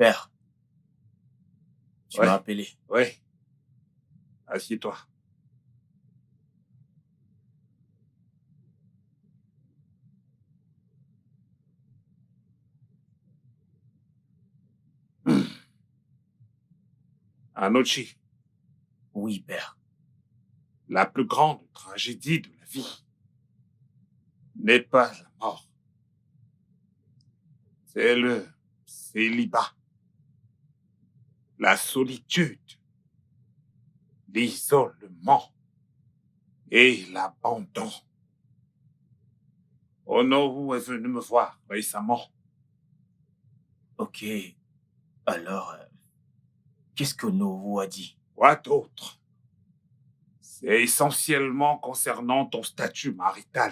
Père, tu Ouais. m'as appelé. Oui. Assieds-toi. Anochi, Oui, père. la plus grande tragédie de la vie n'est pas la mort. C'est le célibat, la solitude, l'isolement et l'abandon. Onowu est venu me voir récemment. Ok. Alors, qu'est-ce que Novo a dit? Quoi d'autre? C'est essentiellement concernant ton statut marital.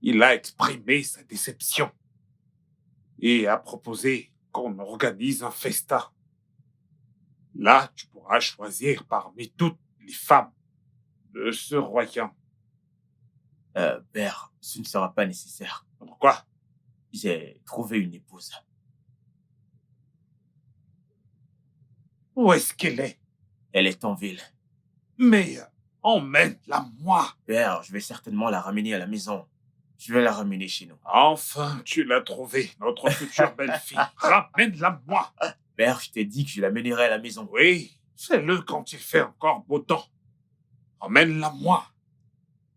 Il a exprimé sa déception et a proposé qu'on organise un festin. Là, tu pourras choisir parmi toutes les femmes de ce royaume. Père, ce ne sera pas nécessaire. Pourquoi? J'ai trouvé une épouse. Où est-ce qu'elle est? Elle est en ville. Mais emmène-la moi. Père, je vais certainement la ramener à la maison. Je vais la ramener chez nous. Enfin, tu l'as trouvée, notre future belle-fille. Ramène-la moi. Père, je t'ai dit que je l'amènerai à la maison. Oui, fais-le quand il fait encore beau temps. Emmène-la moi.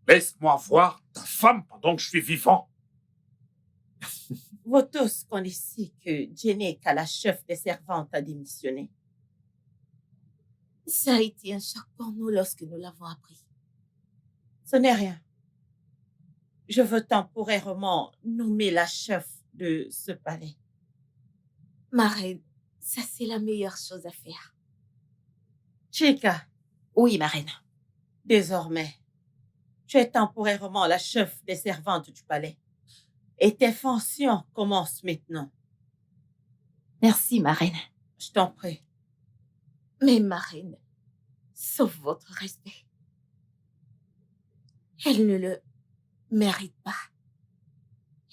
Laisse-moi voir ta femme pendant que je suis vivant. Vous tous connaissez que Jenny, la chef des servantes, a démissionné. Ça a été un choc pour nous lorsque nous l'avons appris. Ce n'est rien. Je veux temporairement nommer la chef de ce palais. Ma reine, ça c'est la meilleure chose à faire. Chica, Oui, ma reine. désormais, tu es temporairement la chef des servantes du palais. Et tes fonctions commencent maintenant. Merci, ma reine. Je t'en prie. Mais ma reine, sauf votre respect. Elle ne le mérite pas.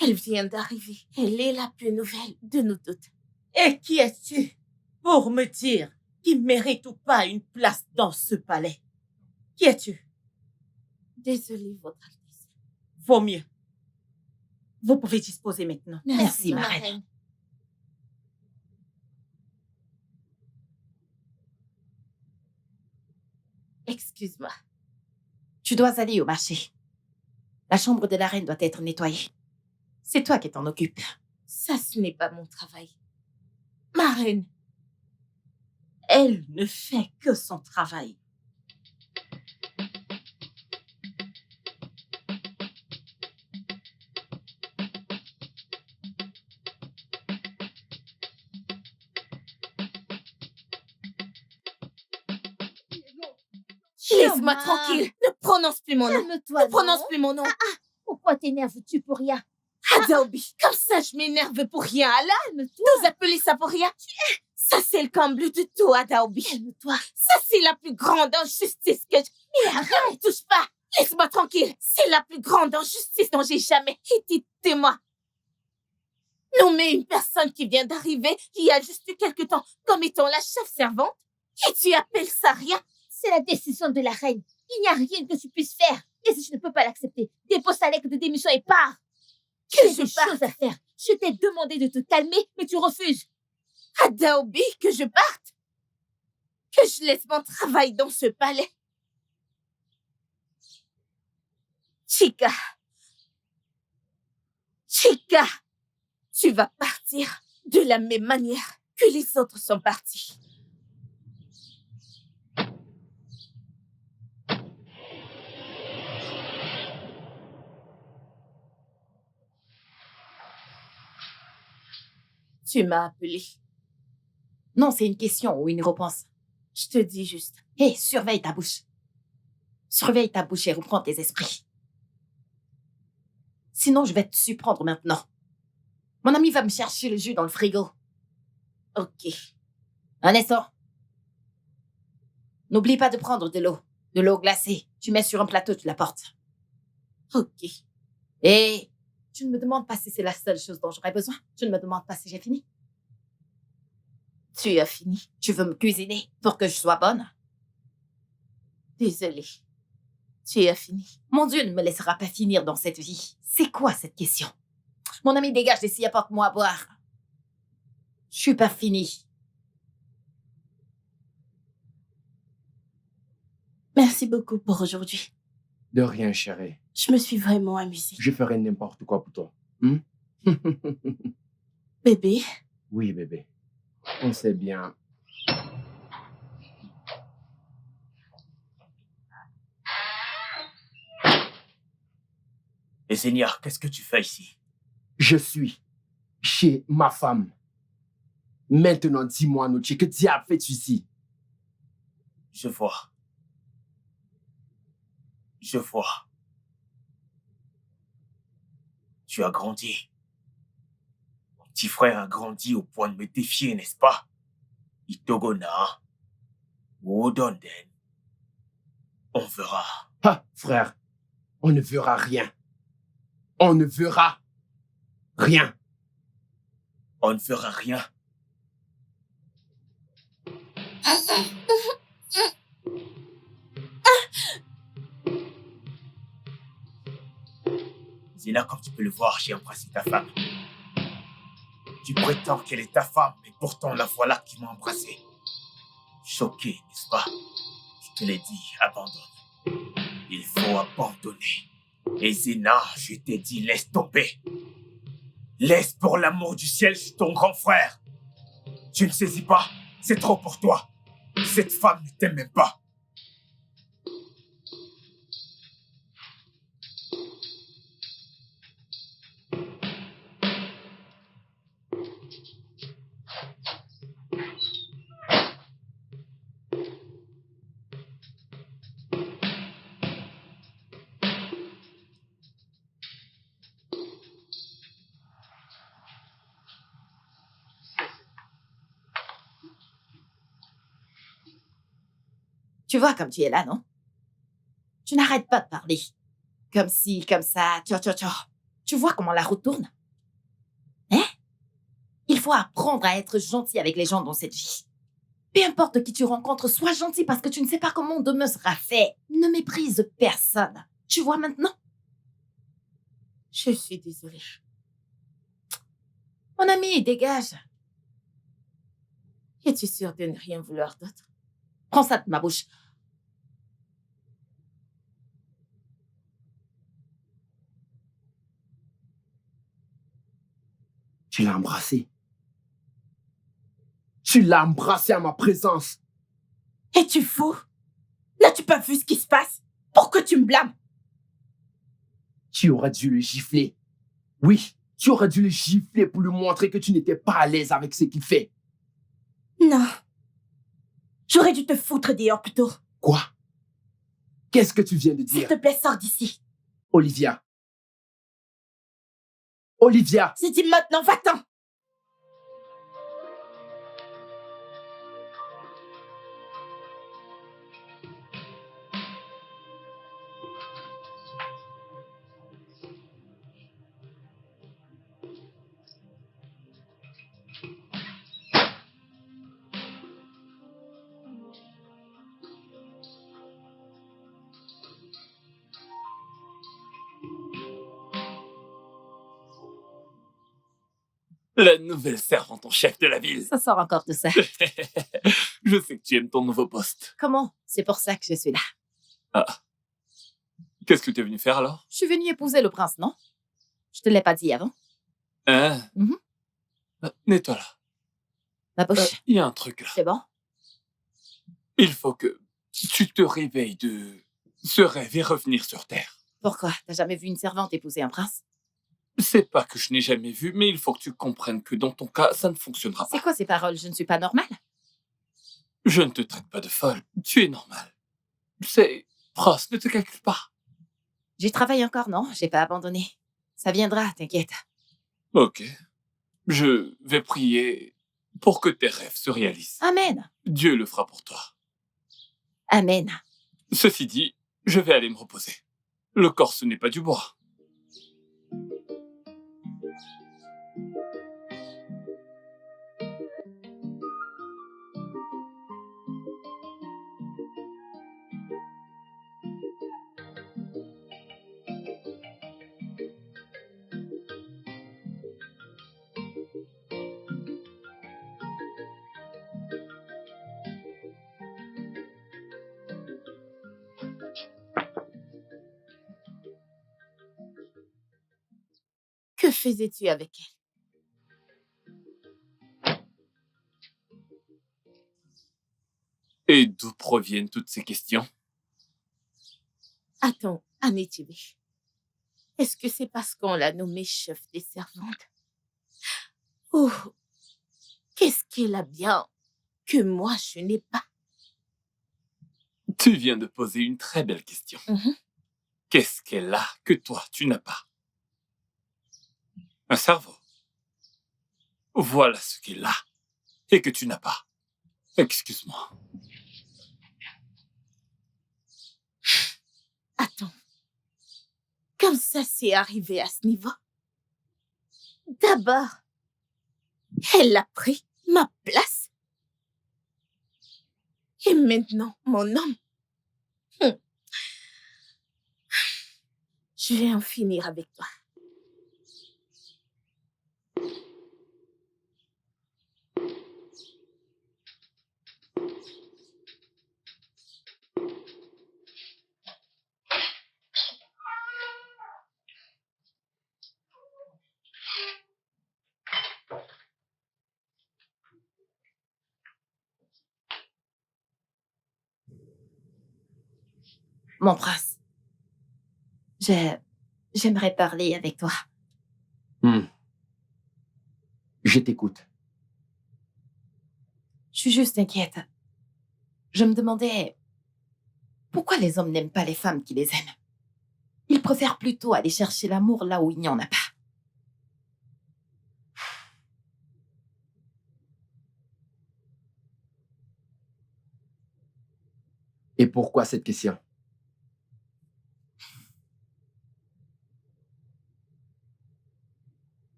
Elle vient d'arriver. Elle est la plus nouvelle de nous toutes. Et qui es-tu pour me dire qui mérite ou pas une place dans ce palais? Qui es-tu? Désolée, votre Altesse. Vaut mieux. Vous pouvez disposer maintenant. Merci, ma reine. Excuse-moi. Tu dois aller au marché. La chambre de la reine doit être nettoyée. C'est toi qui t'en occupes. Ça, ce n'est pas mon travail. Ma reine, Elle ne fait que son travail. laisse-moi tranquille. Ne prononce plus mon nom. Calme-toi. Ne prononce plus mon nom. Pourquoi t'énerves-tu pour rien? Adaobi, comme ça je m'énerve pour rien. Allah, Calme-toi. t'oses appeler ça pour rien? Ça c'est le comble de tout, Adaobi. Calme-toi. Ça c'est la plus grande injustice que je... Mais arrête, touche pas. Laisse-moi tranquille. C'est la plus grande injustice dont j'ai jamais été témoin. Nommer une personne qui vient d'arriver il y a juste quelque temps comme étant la chef servante et tu appelles ça rien? C'est la décision de la reine. Il n'y a rien que tu puisses faire. Et si tu ne peux pas l'accepter, dépose ta lettre de démission et pars. Que J'ai je des parte. choses à faire. Je t'ai demandé de te calmer, mais tu refuses. Adaobi, que je parte? Que je laisse mon travail dans ce palais? Chica, tu vas partir de la même manière que les autres sont partis. Tu m'as appelé. Non, c'est une question ou une réponse. Je te dis juste. Hé, surveille ta bouche. Surveille ta bouche et reprends tes esprits. Sinon, je vais te surprendre maintenant. Mon ami va me chercher le jus dans le frigo. Ok. Un instant. N'oublie pas de prendre de l'eau. De l'eau glacée. Tu mets sur un plateau, tu la portes. Ok. Et Tu ne me demandes pas si c'est la seule chose dont j'aurais besoin. Tu ne me demandes pas si j'ai fini. Tu as fini. Tu veux me cuisiner pour que je sois bonne? Désolée. Tu as fini. Mon Dieu ne me laissera pas finir dans cette vie. C'est quoi cette question? Mon ami, dégage d'ici, apporte-moi à boire. Je suis pas finie. Merci beaucoup pour aujourd'hui. De rien, chérie. Je me suis vraiment amusée. Je ferai n'importe quoi pour toi. Bébé, Oui, bébé. On sait bien. Et Seigneur, qu'est-ce que tu fais ici? Je suis chez ma femme. Maintenant, dis-moi, Noche, que diable fais-tu ici? Je vois. Je vois. Tu as grandi. Mon petit frère a grandi au point de me défier, n'est-ce pas? Itogona. Wodonden. On verra. Ah, frère, on ne verra rien. On ne verra rien. On ne fera rien. Zéna, comme tu peux le voir, j'ai embrassé ta femme. Tu prétends qu'elle est ta femme, mais pourtant la voilà qui m'a embrassé. Choqué, n'est-ce pas? Je te l'ai dit, abandonne. Il faut abandonner. Et Zéna, je t'ai dit, laisse tomber. Laisse pour l'amour du ciel, je suis ton grand frère. Tu ne saisis pas, c'est trop pour toi. Cette femme ne t'aime même pas. Tu vois comme tu es là, non? Tu n'arrêtes pas de parler. Comme ci, comme ça, Tu vois comment la roue tourne? Hein? Il faut apprendre à être gentil avec les gens dans cette vie. Peu importe qui tu rencontres, sois gentil parce que tu ne sais pas comment demain sera fait. Ne méprise personne. Tu vois maintenant? je suis désolée. Mon ami, dégage. Es-tu sûre de ne rien vouloir d'autre? Prends ça de ma bouche. Tu l'as embrassé. Tu l'as embrassé à ma présence. Es-tu fou? N'as-tu pas vu ce qui se passe? Pourquoi tu me blâmes? Tu aurais dû le gifler. Oui, tu aurais dû le gifler pour lui montrer que tu n'étais pas à l'aise avec ce qu'il fait. Non. J'aurais dû te foutre dehors plutôt. Quoi? Qu'est-ce que tu viens de S'il dire? te plaît, sors d'ici. Olivia. Olivia! J'ai dit maintenant, va-t'en. La nouvelle servante en chef de la ville. Ça sort encore de ça. Je sais que tu aimes ton nouveau poste. Comment? C'est pour ça que je suis là. Ah. Qu'est-ce que tu es venu faire alors? Je suis venue épouser le prince, non? Je te l'ai pas dit avant. Hein? Nettoie-la. Ma bouche. Il y a un truc là. C'est bon? Il faut que tu te réveilles de ce rêve et revenir sur Terre. Pourquoi? T'as jamais vu une servante épouser un prince? C'est pas que je n'ai jamais vu, mais il faut que tu comprennes que dans ton cas, ça ne fonctionnera pas. C'est quoi ces paroles? Je ne suis pas normale? Je ne te traite pas de folle. Tu es normale. C'est... Ross, ne te calcule pas. J'y travaille encore, non? J'ai pas abandonné. Ça viendra, t'inquiète. Ok. Je vais prier pour que tes rêves se réalisent. Amen. Dieu le fera pour toi. Amen. Ceci dit, je vais aller me reposer. Le corps, ce n'est pas du bois. Que faisais-tu avec elle? Et d'où proviennent toutes ces questions? Attends, Anitibé. Est-ce que c'est parce qu'on l'a nommée chef des servantes? Oh, qu'est-ce qu'elle a bien que moi je n'ai pas? Tu viens de poser une très belle question. Mhm. Qu'est-ce qu'elle a que toi, tu n'as pas? Un cerveau. Voilà ce qu'elle a et que tu n'as pas. Excuse-moi. Attends. Comme ça, c'est arrivé à ce niveau? D'abord, elle a pris ma place. Et maintenant, mon homme. Je vais en finir avec toi. Mon prince, j'aimerais parler avec toi. Je t'écoute. Je suis juste inquiète. Je me demandais pourquoi les hommes n'aiment pas les femmes qui les aiment. Ils préfèrent plutôt aller chercher l'amour là où il n'y en a pas. Et pourquoi cette question?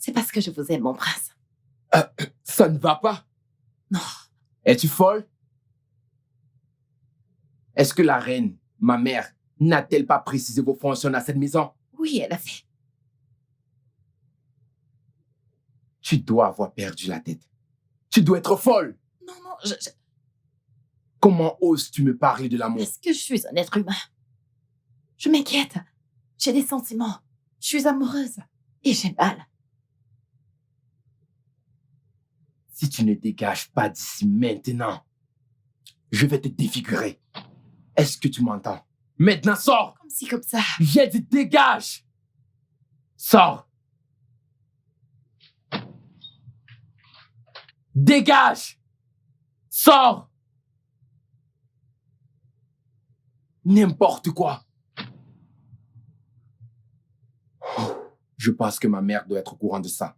C'est parce que je vous aime, mon prince. Ça ne va pas? Non. Es-tu folle? Est-ce que la reine, ma mère, n'a-t-elle pas précisé vos fonctions dans cette maison? Oui, elle a fait. Tu dois avoir perdu la tête. Tu dois être folle. Non, Comment oses-tu me parler de l'amour? parce que je suis un être humain. Je m'inquiète. J'ai des sentiments. Je suis amoureuse. Et j'ai mal. Si tu ne dégages pas d'ici maintenant, je vais te défigurer. Est-ce que tu m'entends? Maintenant, sors! Comme ci, comme ça. J'ai dit dégage! Sors! Dégage! Sors! N'importe quoi. Je pense que ma mère doit être au courant de ça.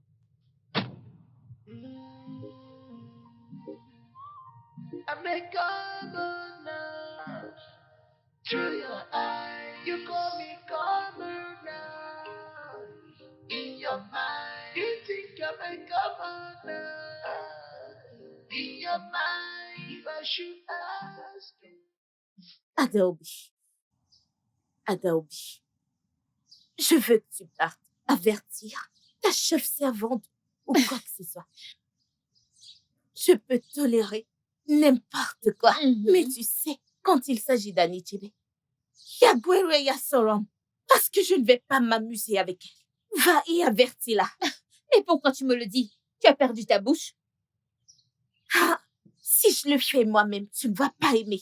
I make through your eye, you call me governor. In your mind, you think I'm a governor. In your mind, if I should ask you. Adaobi, je veux que tu partes avertir ta chef servante ou quoi que ce soit. Je peux tolérer n'importe quoi, mais tu sais, quand il s'agit d'Anitibé, Yagwere Yasorom, parce que je ne vais pas m'amuser avec elle. Va et avertis-la. Mais pourquoi tu me le dis? Tu as perdu ta bouche? Ah, si je le fais moi-même, tu ne vas pas aimer.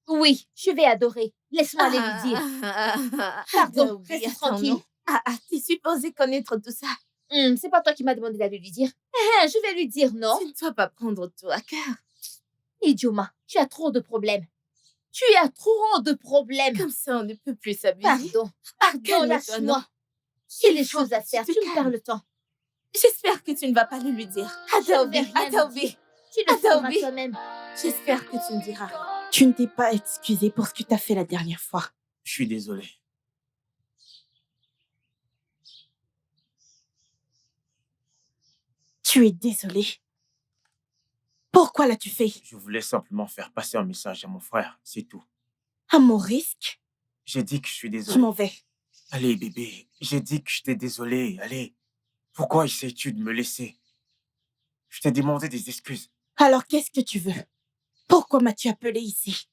Oui, je vais adorer. Laisse-moi aller lui dire. Pardon, reste tranquille. T'es supposé connaître tout ça. C'est pas toi qui m'as demandé d'aller lui dire. Je vais lui dire, non? Tu ne dois pas prendre tout à cœur. Idioma, tu as trop de problèmes. Tu as trop de problèmes. Comme ça, on ne peut plus s'abuser. Pardon, lâche-moi. J'ai des choses à faire, tu me perds le temps. J'espère que tu ne vas pas le lui dire. Adaobi. Tu le feras toi-même. J'espère que tu me diras rien. Tu ne t'es pas excusé pour ce que tu as fait la dernière fois. Je suis désolé. Tu es désolé. Pourquoi l'as-tu fait? Je voulais simplement faire passer un message à mon frère, c'est tout. À mon risque? J'ai dit que je suis désolé. Je m'en vais. Allez, bébé, j'ai dit que j'étais désolé, allez. Pourquoi essayes-tu de me laisser? Je t'ai demandé des excuses. Alors, qu'est-ce que tu veux? Pourquoi m'as-tu appelé ici?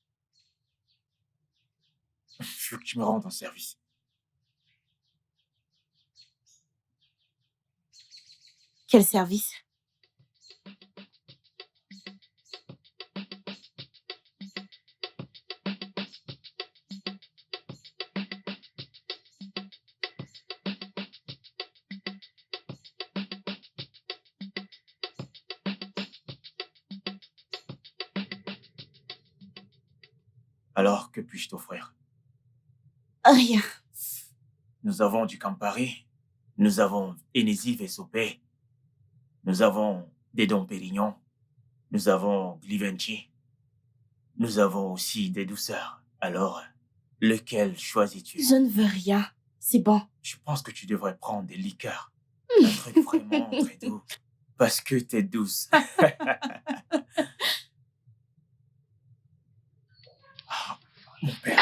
Je veux que tu me rendes un service. Quel service? Alors, que puis-je t'offrir? Rien. Nous avons du Campari, nous avons Hennessy VSOP, nous avons des Dom Pérignon, nous avons Givenchy, nous avons aussi des douceurs. Alors, lequel choisis-tu? Je ne veux rien. C'est bon. Je pense que tu devrais prendre des liqueurs. Un truc vraiment très doux. Parce que t'es douce. Ah, mon père,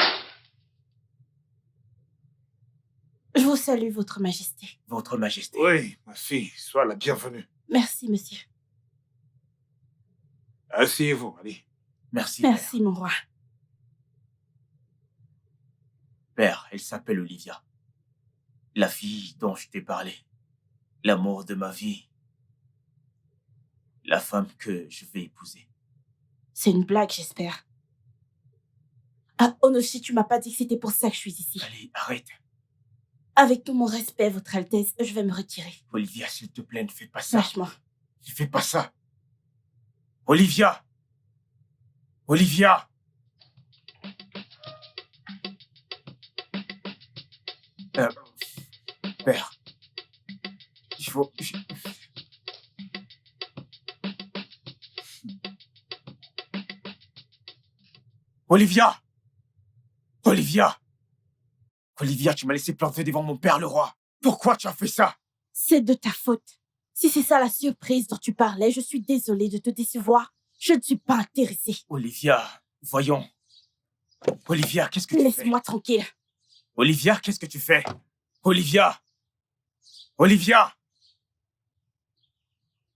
Je vous salue, Votre Majesté. votre majesté. Oui, ma fille, sois la bienvenue. Merci, monsieur. Asseyez-vous, allez. Merci, Merci, mon roi. père. Père, elle s'appelle Olivia. La fille dont je t'ai parlé. L'amour de ma vie. La femme que je vais épouser. C'est une blague, j'espère. Ah, Onoshi, tu m'as pas dit que c'était pour ça que je suis ici. Allez, arrête. Avec tout mon respect, Votre Altesse, je vais me retirer. Olivia, s'il te plaît, ne fais pas ça. Lâche-moi. Ne fais pas ça. Olivia! Olivia! Père, il faut... Olivia! Olivia! Olivia, tu m'as laissé planter devant mon père le roi. Pourquoi tu as fait ça? C'est de ta faute. Si c'est ça la surprise dont tu parlais, je suis désolée de te décevoir. Je ne suis pas intéressée. Olivia, voyons. Olivia, qu'est-ce que tu fais? Laisse-moi tranquille. Olivia, qu'est-ce que tu fais? Olivia! Olivia!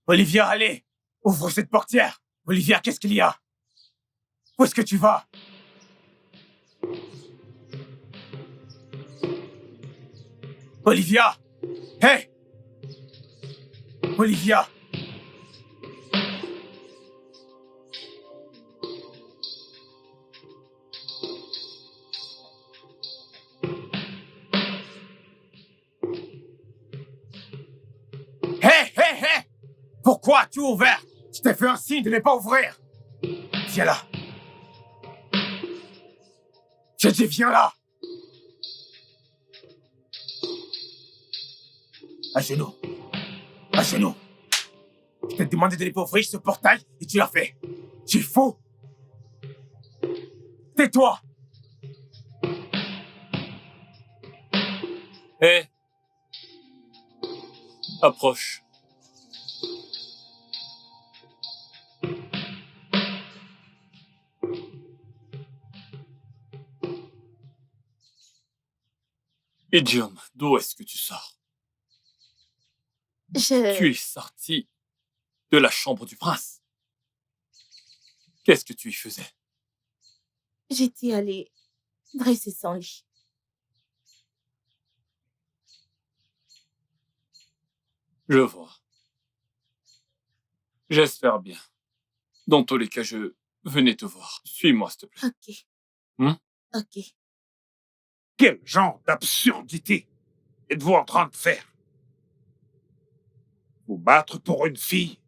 Olivia, allez! Ouvre cette portière! Olivia, qu'est-ce qu'il y a? Où est-ce que tu vas? Olivia! Hé! Olivia! Hé, hé, hé! Pourquoi as-tu ouvert? Je t'ai fait un signe de ne pas ouvrir. Viens là. J'ai dit viens là. À genoux. À genoux. Je t'ai demandé de ne pas ouvrir ce portail et tu l'as fait. Tu es fou. Tais-toi. Hé! Approche. Idiom, d'où est-ce que tu sors? Tu es sorti de la chambre du prince. Qu'est-ce que tu y faisais? J'étais allée dresser son lit. Je vois. J'espère bien. Dans tous les cas, je venais te voir. Suis-moi, s'il te plaît. Ok. Hein? Ok. Quel genre d'absurdité êtes-vous en train de faire? Vous battre pour une fille?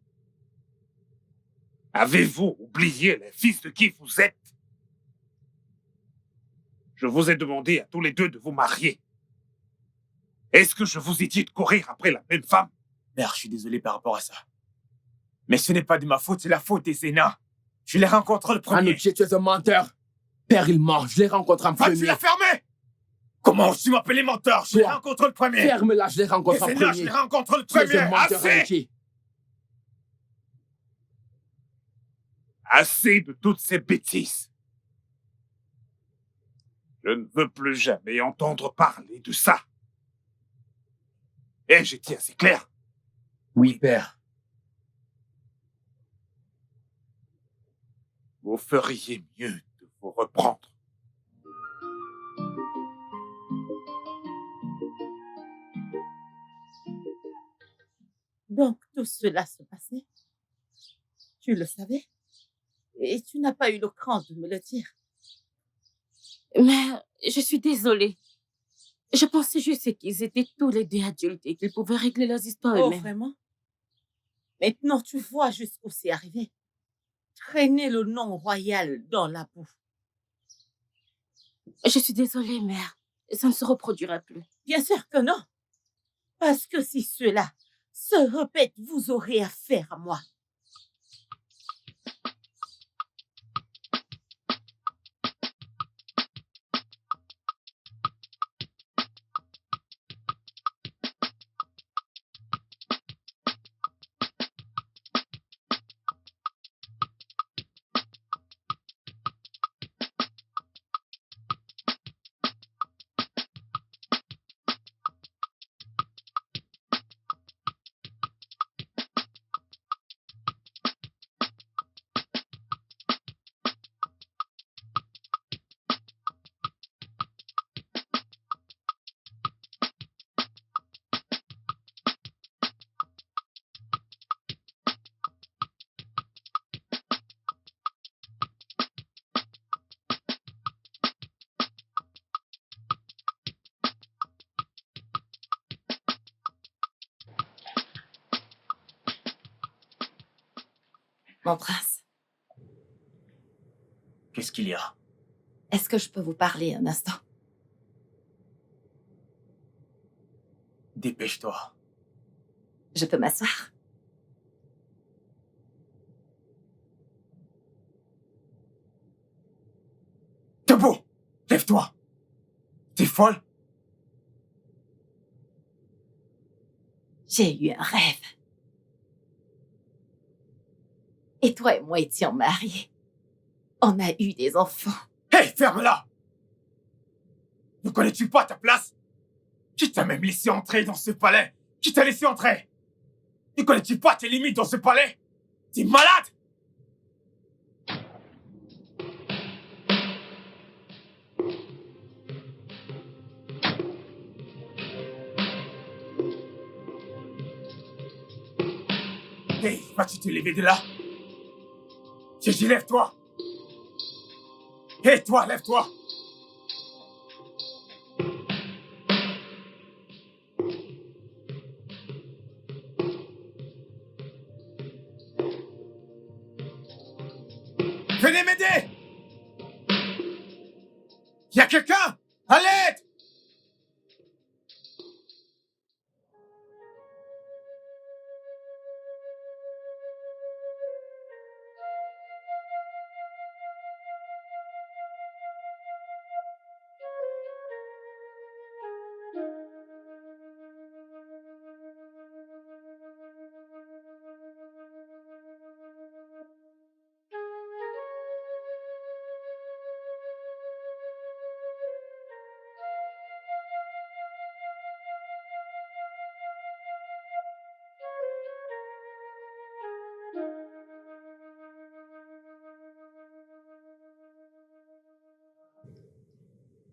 Avez-vous oublié les fils de qui vous êtes? Je vous ai demandé à tous les deux de vous marier. Est-ce que je vous ai dit de courir après la même femme? Père, je suis désolé par rapport à ça. Mais ce n'est pas de ma faute, c'est la faute des Zénats. Je les rencontre le premier. Anuchi, tu es un menteur. Père, il ment. Je l'ai rencontré en Ah, tu premier. l'as fermé! Comment tu m'appelles menteur? Je les Toi. rencontre le premier. Ferme-la, je l'ai rencontré en Les Zénats, je premier. les rencontre le Tu es premier. un menteur, Assez! Anuchi. Assez de toutes ces bêtises. Je ne veux plus jamais entendre parler de ça. Et j'étais assez clair. Oui, père. Vous feriez mieux de vous reprendre. Donc, tout cela se passait? Tu le savais? Et tu n'as pas eu le cran de me le dire. Mère, je suis désolée. Je pensais juste qu'ils étaient tous les deux adultes et qu'ils pouvaient régler leurs histoires Oh, eux-mêmes. vraiment? Maintenant, tu vois jusqu'où c'est arrivé. Traîner le nom royal dans la boue. Je suis désolée, mère. Ça ne se reproduira plus. Bien sûr que non. Parce que si cela se répète, vous aurez affaire à moi. Mon prince, Qu'est-ce qu'il y a? est-ce que je peux vous parler un instant? Dépêche-toi. Je peux m'asseoir? Debout! Lève-toi! T'es folle? J'ai eu un rêve. Et toi et moi étions mariés. On a eu des enfants. Hé, ferme-la! Ne connais-tu pas ta place? Qui t'a même laissé entrer dans ce palais? Qui t'a laissé entrer? Ne connais-tu pas tes limites dans ce palais? T'es malade! Hé, vas-tu te lever de là? J'ai dit lève-toi! Hé, toi, lève-toi! Venez m'aider! Y a quelqu'un? À l'aide!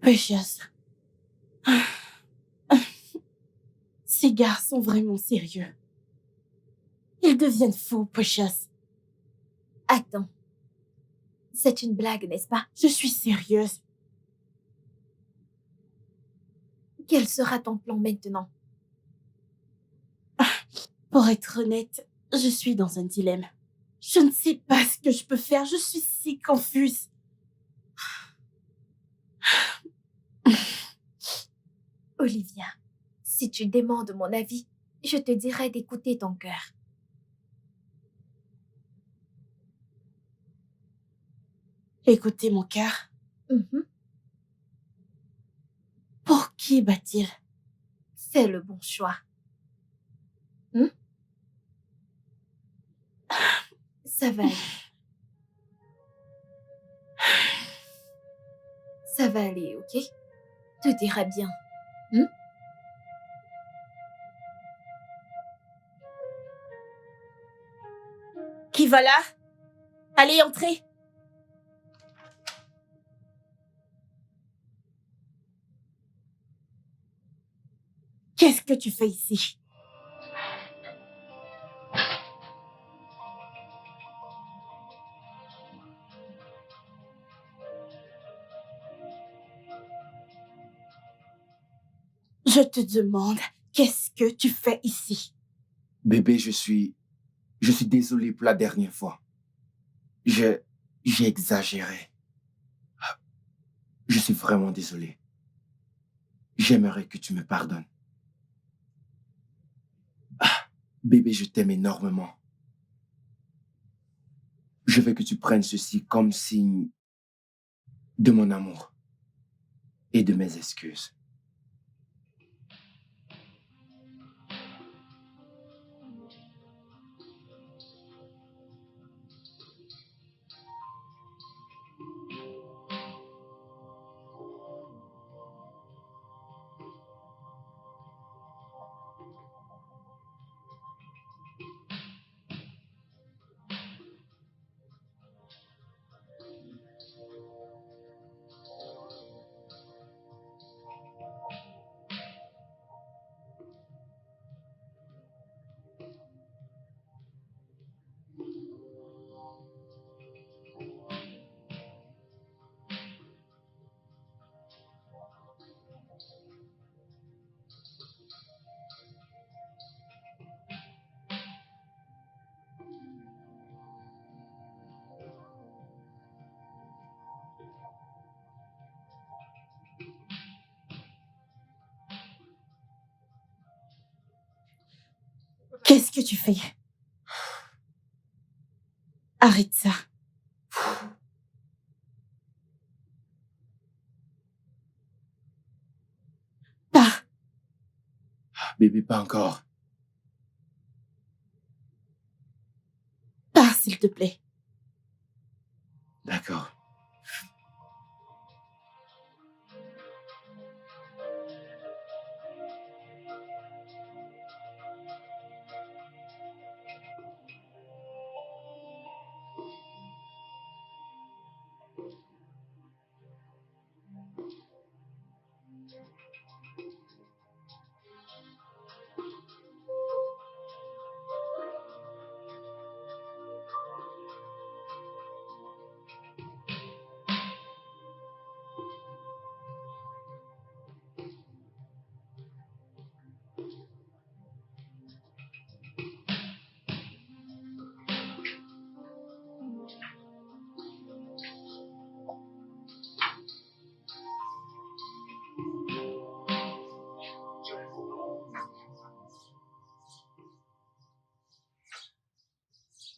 Precious. Ces gars sont vraiment sérieux. Ils deviennent fous, Precious. Attends. C'est une blague, n'est-ce pas? Je suis sérieuse. Quel sera ton plan maintenant? Pour être honnête, je suis dans un dilemme. Je ne sais pas ce que je peux faire. Je suis si confuse. Olivia, si tu demandes mon avis, je te dirais d'écouter ton cœur. Écoutez mon cœur. Mhm. Pour qui bat-il? C'est le bon choix. Ça va aller. Ça va aller, ok? Tout ira bien. Qui va là? Allez, entrez. Qu'est-ce que tu fais ici? Je te demande, qu'est-ce que tu fais ici? Bébé, je suis désolé pour la dernière fois. J'ai exagéré. Je suis vraiment désolé. J'aimerais que tu me pardonnes. Bébé, je t'aime énormément. Je veux que tu prennes ceci comme signe de mon amour et de mes excuses. Qu'est-ce que tu fais? Arrête ça. Pars. Bébé, pas encore. Pars, s'il te plaît. D'accord.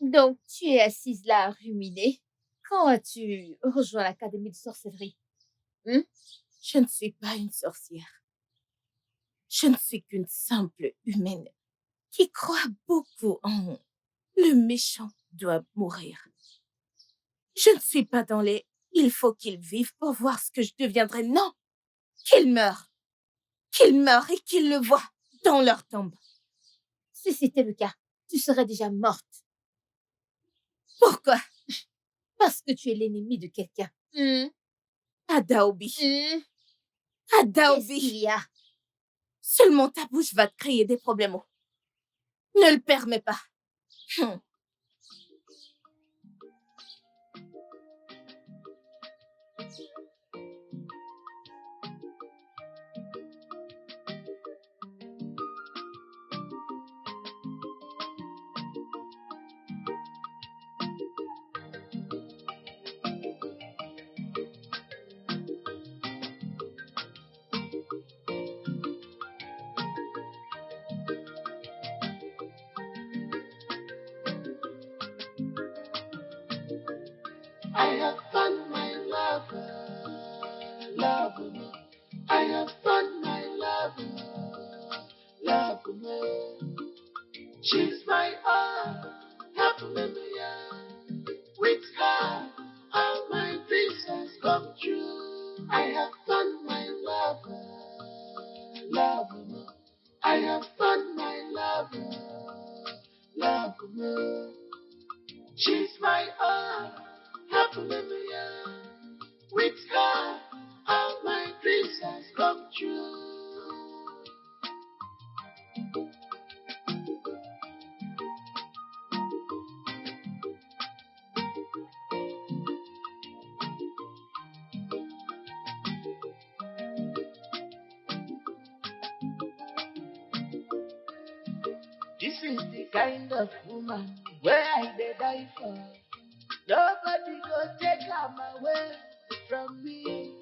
Donc, tu es assise là à ruminer. Quand as-tu rejoint l'académie de sorcellerie? Je ne suis pas une sorcière. Je ne suis qu'une simple humaine qui croit beaucoup en le méchant doit mourir. Je ne suis pas dans les il faut qu'il vive pour voir ce que je deviendrai. Non, qu'il meure. Qu'il meure et qu'il le voit dans leur tombe. Si c'était le cas, tu serais déjà morte. Pourquoi? Parce que tu es l'ennemi de quelqu'un. Adaobi. Qu'est-ce Adaobi. qu'il y a? Seulement ta bouche va te créer des problèmes. Ne le permets pas. I have found my lover, lover me. I have found my lover, lover me. She's my all, hallelujah. With her, all my dreams has come true. I have found my lover, lover me. I have found my lover, lover me. She's my all, hallelujah. With her, all my dreams has come true. This is the kind of woman where I dey die for. Nobody go take am away from me.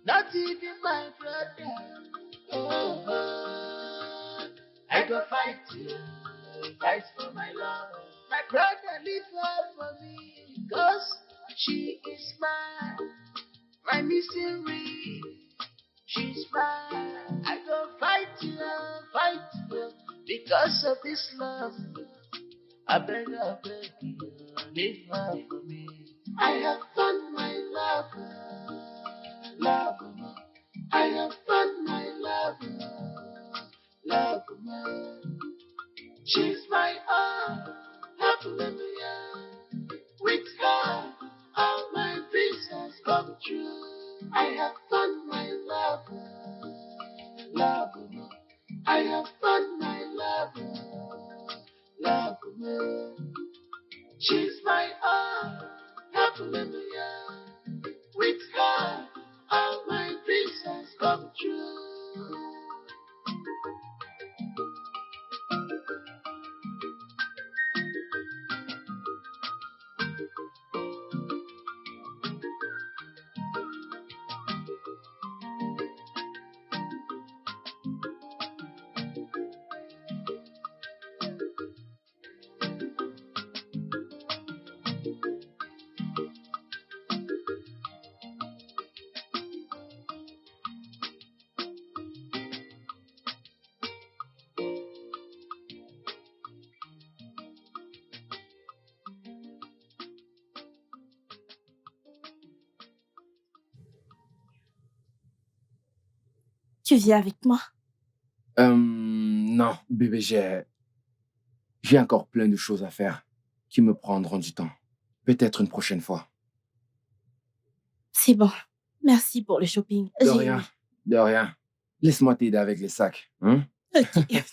Not even my brother. Oh, oh. I go fight you, fight for my love. My brother live her for me, cause she is my missing ring. She's mine. I go fight you, because of this love. I beg you, leave her for me. I have found my love. I have found my love. She's my all, hallelujah. With her, all my dreams has come true. I have found my love. I have found my love. She's my all, hallelujah. With her, all my dreams has come true. Tu viens avec moi? Non, bébé, j'ai encore plein de choses à faire qui me prendront du temps. Peut-être une prochaine fois. C'est bon. Merci pour le shopping. De rien. Laisse-moi t'aider avec les sacs. Hein? Ok.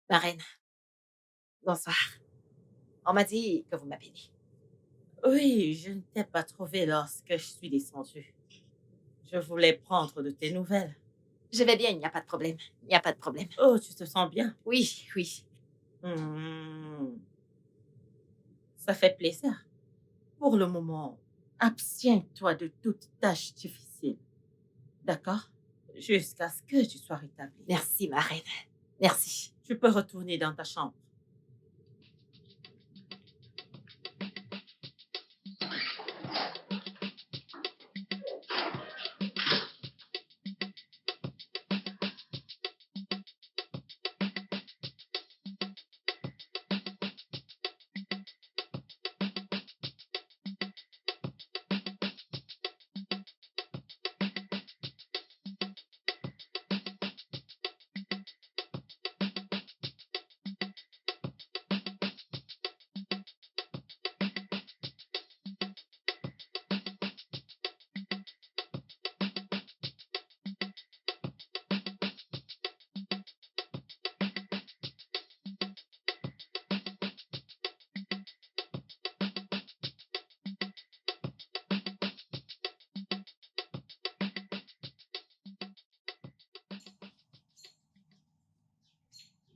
Ma reine, bonsoir. On m'a dit que vous m'avez dit. Oui, je ne t'ai pas trouvé lorsque je suis descendue. Je voulais prendre de tes nouvelles. Je vais bien, il n'y a pas de problème. Il n'y a pas de problème. Oh, tu te sens bien? Oui, oui. Hmm. Ça fait plaisir. Pour le moment, abstiens-toi de toute tâche difficile. D'accord? Jusqu'à ce que tu sois rétablie. Merci, ma reine. Merci. Tu peux retourner dans ta chambre.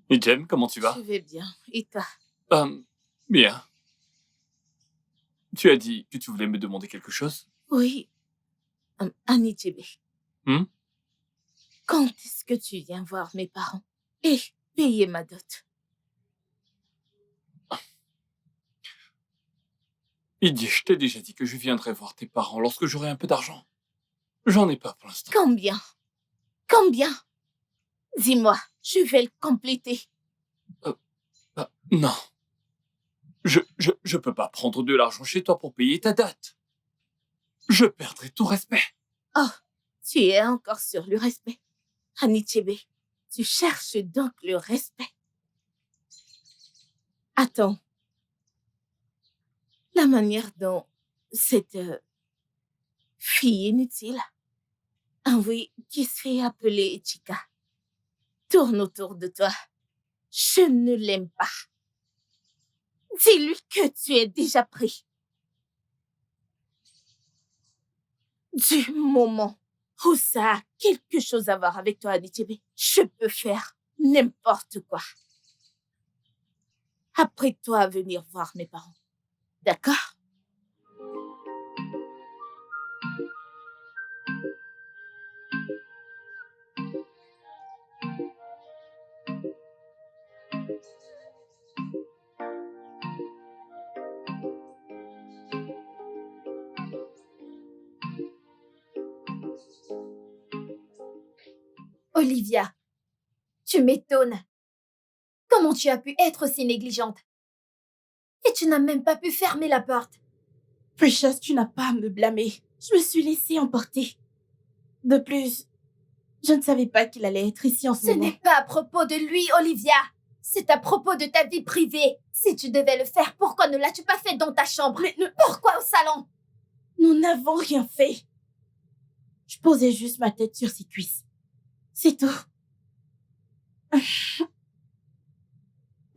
Et Jem, comment tu vas? Je vais bien. Et toi? Bien. Tu as dit que tu voulais me demander quelque chose? Oui. Annie Tchébé. Hmm? Quand est-ce que tu viens voir mes parents et payer ma dot? Idi, je t'ai déjà dit que je viendrai voir tes parents lorsque j'aurai un peu d'argent. J'en ai pas pour l'instant. Combien? Combien? Dis-moi, je vais le compléter. Non. Je peux pas prendre de l'argent chez toi pour payer ta dot. Je perdrai tout respect. Oh, tu es encore sur le respect. Annie Tchébé, tu cherches donc le respect. Attends. La manière dont cette fille inutile, oui, qui se fait appeler Chica, tourne autour de toi. Je ne l'aime pas. Dis-lui que tu es déjà pris. Du moment où ça a quelque chose à voir avec toi, Aditébé, je peux faire n'importe quoi. Apprête-toi à venir voir mes parents. D'accord? Olivia, tu m'étonnes. Comment tu as pu être si négligente? Et tu n'as même pas pu fermer la porte. Precious, tu n'as pas à me blâmer. Je me suis laissée emporter. De plus, je ne savais pas qu'il allait être ici en ce Ce moment. n'est pas à propos de lui, Olivia. C'est à propos de ta vie privée. Si tu devais le faire, pourquoi ne l'as-tu pas fait dans ta chambre? Mais Pourquoi au salon? nous n'avons rien fait. Je posais juste ma tête sur ses cuisses. C'est tout.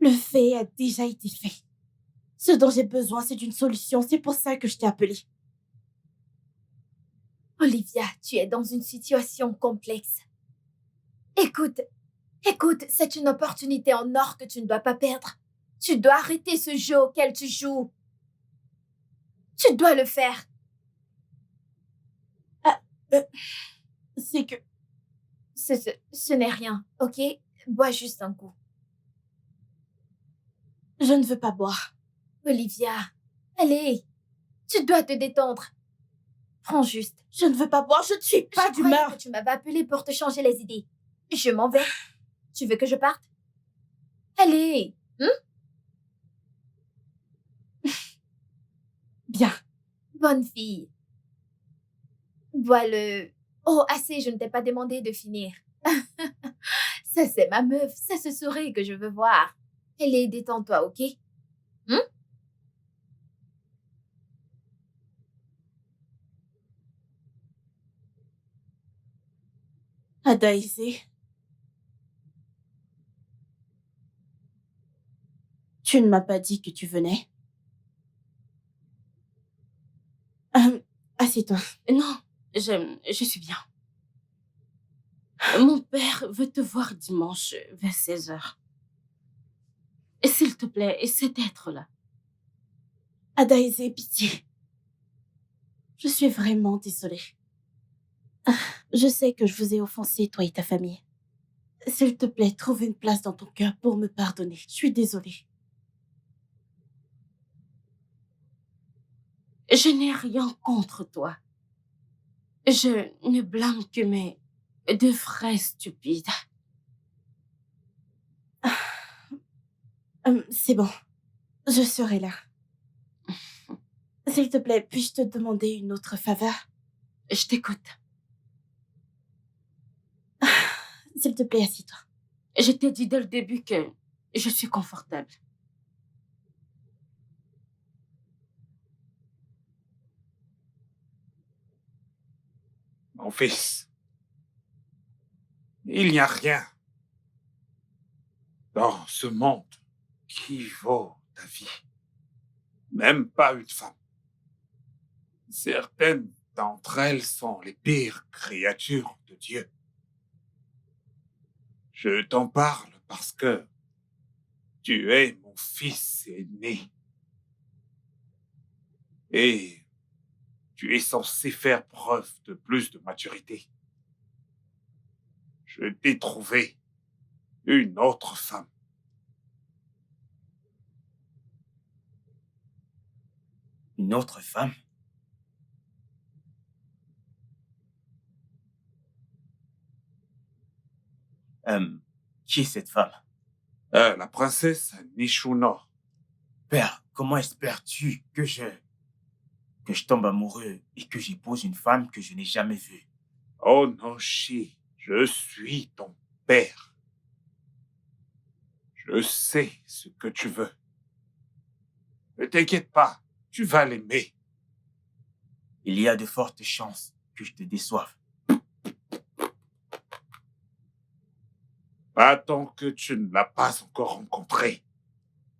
Le fait a déjà été fait. Ce dont j'ai besoin, c'est d'une solution. C'est pour ça que je t'ai appelé. Olivia, tu es dans une situation complexe. Écoute, c'est une opportunité en or que tu ne dois pas perdre. Tu dois arrêter ce jeu auquel tu joues. Tu dois le faire. C'est que... Ce n'est rien, ok? Bois juste un coup. Je ne veux pas boire. Olivia, allez, tu dois te détendre. Prends juste. Je ne veux pas boire, je ne suis pas Je croyais d'humeur. que tu m'avais appelé pour te changer les idées. Je m'en vais. Tu veux que je parte? Allez, Bien. bonne fille. Bois le... Oh, assez, je ne t'ai pas demandé de finir. Ça, c'est ma meuf. C'est ce sourire que je veux voir. Allez, détends-toi, ok? Adaïsé. Tu ne m'as pas dit que tu venais? Assieds-toi. Non, je suis bien. Mon père veut te voir dimanche vers 16h. Et s'il te plaît, essaie d'être là. Adaïsé, pitié. Je suis vraiment désolée. Je sais que je vous ai offensé, toi et ta famille. S'il te plaît, trouve une place dans ton cœur pour me pardonner. Je suis désolée. Je n'ai rien contre toi. Je ne blâme que mes deux frères stupides. C'est bon. Je serai là. S'il te plaît, puis-je te demander une autre faveur? Je t'écoute. S'il te plaît, assieds-toi. Je t'ai dit dès le début que je suis confortable. Mon fils, il n'y a rien dans ce monde qui vaut ta vie. Même pas une femme. Certaines d'entre elles sont les pires créatures de Dieu. Je t'en parle parce que tu es mon fils aîné. Et tu es censé faire preuve de plus de maturité. Je t'ai trouvé une autre femme. Une autre femme? Qui est cette femme? La princesse Nishunor. Père, comment espères-tu que je tombe amoureux et que j'épouse une femme que je n'ai jamais vue? Oh Noshi, je suis ton père. Je sais ce que tu veux. Ne t'inquiète pas, tu vas l'aimer. Il y a de fortes chances que je te déçoive. Pas tant que tu ne l'as pas encore rencontré.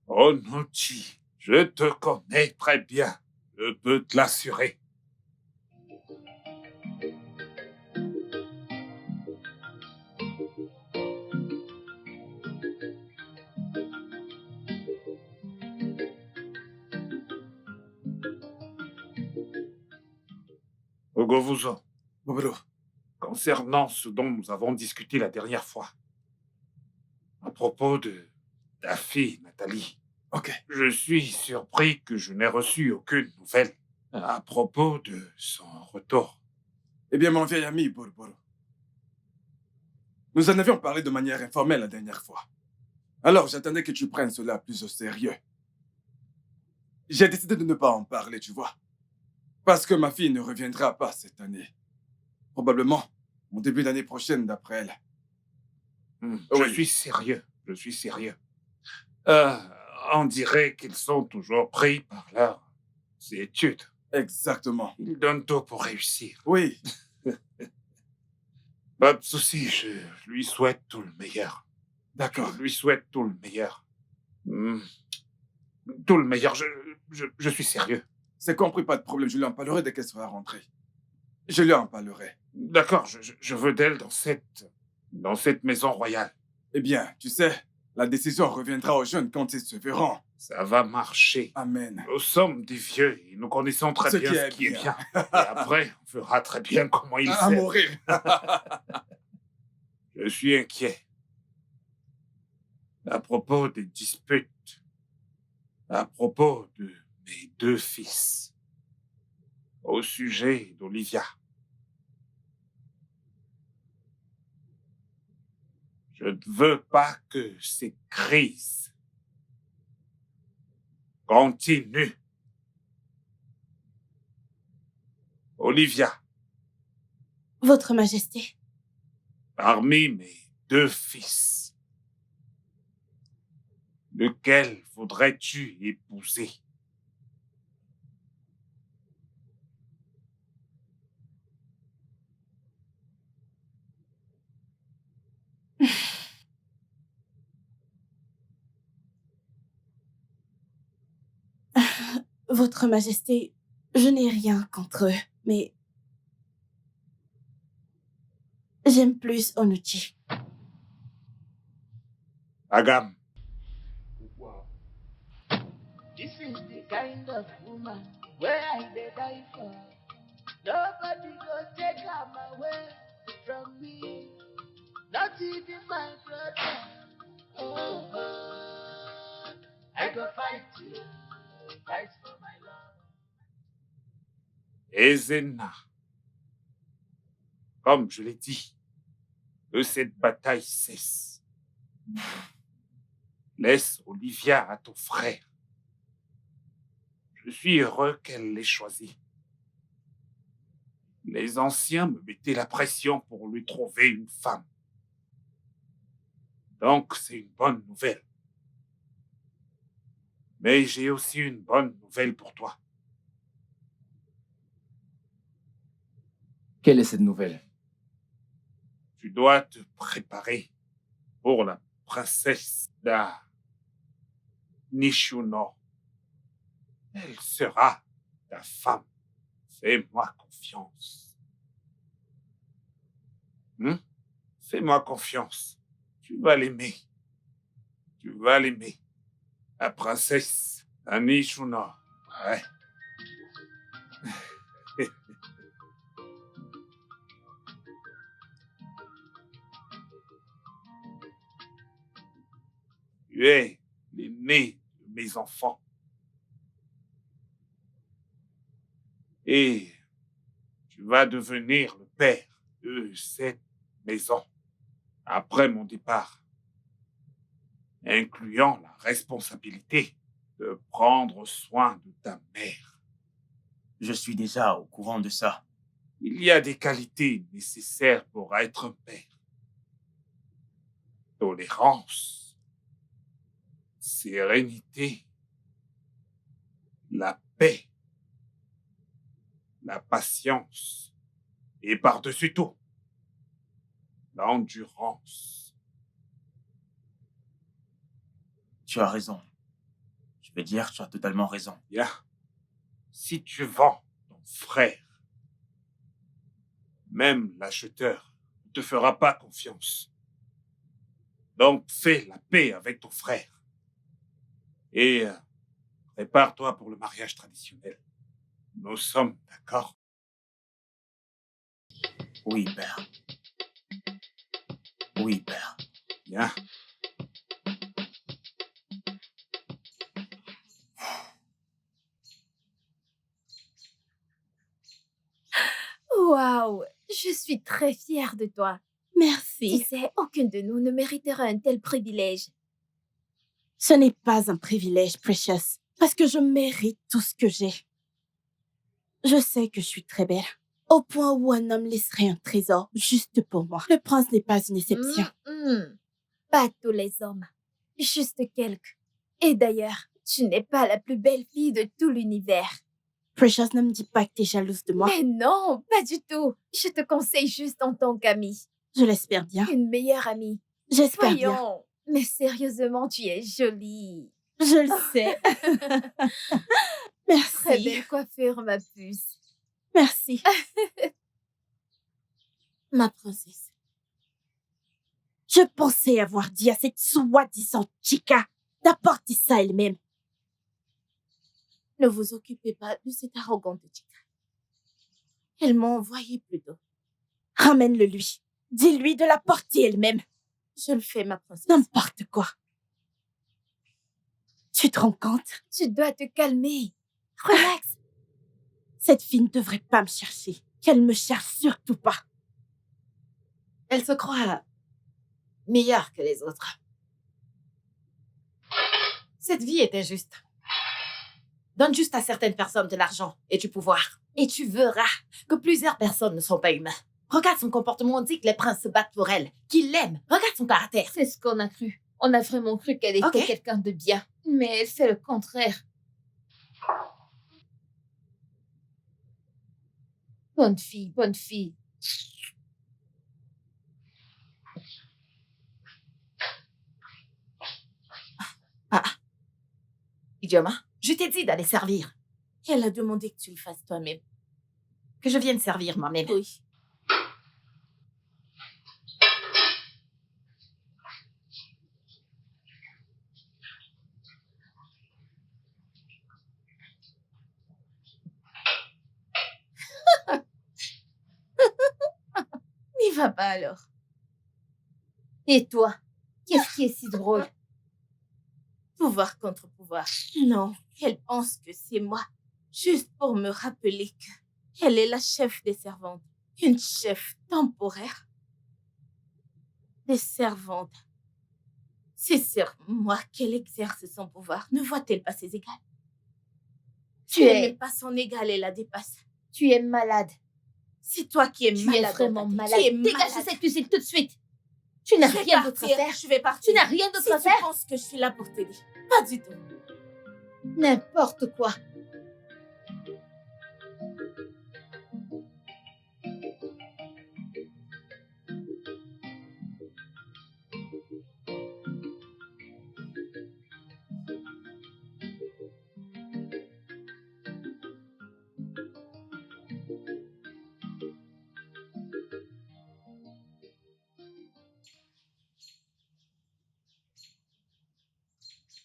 Oh Nochi, je te connais très bien. Je peux te l'assurer. Ogovuzo, Bobro, concernant ce dont nous avons discuté la dernière fois, à propos de ta fille, Nathalie, ok. je suis surpris que je n'ai reçu aucune nouvelle à propos de son retour. Eh bien, mon vieil ami Borboro, nous en avions parlé de manière informelle la dernière fois. Alors, j'attendais que tu prennes cela plus au sérieux. J'ai décidé de ne pas en parler, tu vois. Parce que ma fille ne reviendra pas cette année. Probablement au début d'année prochaine, d'après elle. Je Oui. suis sérieux, je suis sérieux. On dirait qu'ils sont toujours pris par leurs études. Exactement. Ils donnent tout pour réussir. Oui. Pas de souci, je lui souhaite tout le meilleur. D'accord. Je lui souhaite tout le meilleur. Tout le meilleur, je suis sérieux. C'est compris, pas de problème. Je lui en parlerai dès qu'elle sera rentrée. Je lui en parlerai. D'accord, je veux d'elle dans cette maison royale. Eh bien, tu sais, la décision reviendra aux jeunes quand ils se verront. Ça va marcher. Amen. Nous sommes des vieux et nous connaissons très bien ce qui est bien. Et après, on verra très bien comment il À s'aime. mourir. Je suis inquiet. À propos des disputes. À propos de mes deux fils. Au sujet d'Olivia. Je ne veux pas que ces crises continuent. Olivia, Votre Majesté, parmi mes deux fils, lequel voudrais-tu épouser? Votre Majesté, je n'ai rien contre eux, mais j'aime plus Onuchi. Agam, This is the kind of woman where I dey die for. Nobody go take am away from me. Not even my brother. Oh, oh. I go fight you, fight for my love. Ezena, comme je l'ai dit, que cette bataille cesse. Laisse Olivia à ton frère. Je suis heureux qu'elle l'ait choisi. Les anciens me mettaient la pression pour lui trouver une femme. Donc, c'est une bonne nouvelle. Mais j'ai aussi une bonne nouvelle pour toi. Quelle est cette nouvelle? Tu dois te préparer pour la princesse da Nishuno. Elle sera ta femme. Fais-moi confiance. Fais-moi confiance. Tu vas l'aimer. Tu vas l'aimer. La princesse da Nishuno. Ouais. Tu es l'aîné de mes enfants. Et tu vas devenir le père de cette maison après mon départ, incluant la responsabilité de prendre soin de ta mère. Je suis déjà au courant de ça. Il y a des qualités nécessaires pour être un père. Tolérance, sérénité, la paix, la patience et par-dessus tout, l'endurance. Tu as raison. Je veux dire, tu as totalement raison. Bien. Si tu vends ton frère, même l'acheteur ne te fera pas confiance. Donc, fais la paix avec ton frère. Et prépare-toi pour le mariage traditionnel. Nous sommes d'accord? Oui, père. Oui, père. Bien. Waouh, je suis très fière de toi. Tu Merci. sais, aucune de nous ne mériterait un tel privilège. Ce n'est pas un privilège, Precious, parce que je mérite tout ce que j'ai. Je sais que je suis très belle, au point où un homme laisserait un trésor juste pour moi. Le prince n'est pas une exception. Pas tous les hommes, juste quelques. Et d'ailleurs, tu n'es pas la plus belle fille de tout l'univers. Precious, ne me dis pas que t'es jalouse de moi. Mais non, pas du tout. Je te conseille juste en tant qu'amie. Je l'espère bien. Une meilleure amie. J'espère bien. Voyons. Mais sérieusement, tu es jolie. Je le sais. Très Merci. belle coiffure, ma puce. Merci. Ma princesse. Je pensais avoir dit à cette soi-disant chica d'apporter ça elle-même. Ne vous occupez pas de cette arrogante chica. Elle m'a envoyé plutôt. Ramène-le lui. Dis-lui de l'apporter elle-même. Je le fais, ma princesse. N'importe quoi. Tu te rends compte? Tu dois te calmer. Relax. Cette fille ne devrait pas me chercher. Qu'elle me cherche surtout pas. Elle se croit meilleure que les autres. Cette vie est injuste. Donne juste à certaines personnes de l'argent et du pouvoir. Et tu verras que plusieurs personnes ne sont pas humains. Regarde son comportement, on dit que les princes se battent pour elle, qu'ils l'aiment. Regarde son caractère. C'est ce qu'on a cru. On a vraiment cru qu'elle était Ok. quelqu'un de bien. Mais elle fait le contraire. Bonne fille, bonne fille. Idioma, je t'ai dit d'aller servir. Elle a demandé que tu le fasses toi-même. Que je vienne servir moi-même. Oui. N'y va pas alors. Et toi, qu'est-ce qui est si drôle? Pouvoir contre pouvoir. Non, elle pense que c'est moi. Juste pour me rappeler que elle est la chef des servantes. Une chef temporaire. Des servantes. C'est sur moi qu'elle exerce son pouvoir. Ne voit-elle pas ses égales? Tu n'es même pas son égale, elle la dépasse. Tu es malade. C'est toi qui es Tu malade. es vraiment Tu malade. es Dégage malade. de cette cuisine tout de suite. Tu n'as Je vais rien d'autre à partir, faire. Je vais partir. Tu n'as rien d'autre à Si faire. tu penses que je suis là pour t'aider. Pas du tout. N'importe quoi.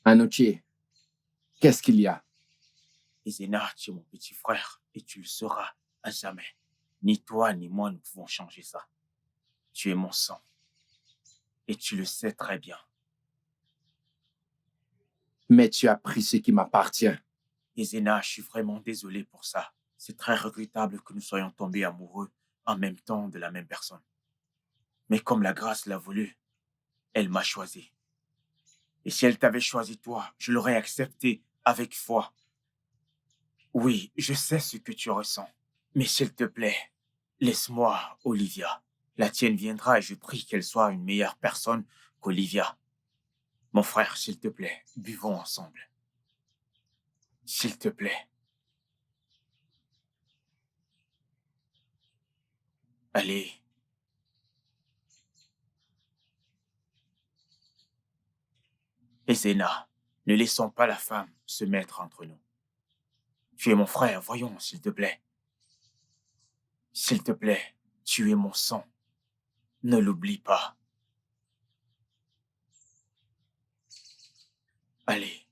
Anoche, qu'est-ce qu'il y a? Ezena, tu es mon petit frère et tu le seras à jamais. Ni toi ni moi ne pouvons changer ça. Tu es mon sang. Et tu le sais très bien. Mais tu as pris ce qui m'appartient. Ezena, je suis vraiment désolé pour ça. C'est très regrettable que nous soyons tombés amoureux en même temps de la même personne. Mais comme la grâce l'a voulu, elle m'a choisi. Et si elle t'avait choisi toi, je l'aurais accepté avec foi. Oui, je sais ce que tu ressens. Mais s'il te plaît, laisse-moi Olivia. La tienne viendra et je prie qu'elle soit une meilleure personne qu'Olivia. Mon frère, s'il te plaît, buvons ensemble. S'il te plaît. Allez. Ezena, ne laissons pas la femme se mettre entre nous. Tu es mon frère, voyons, s'il te plaît. S'il te plaît, tu es mon sang. Ne l'oublie pas. Allez.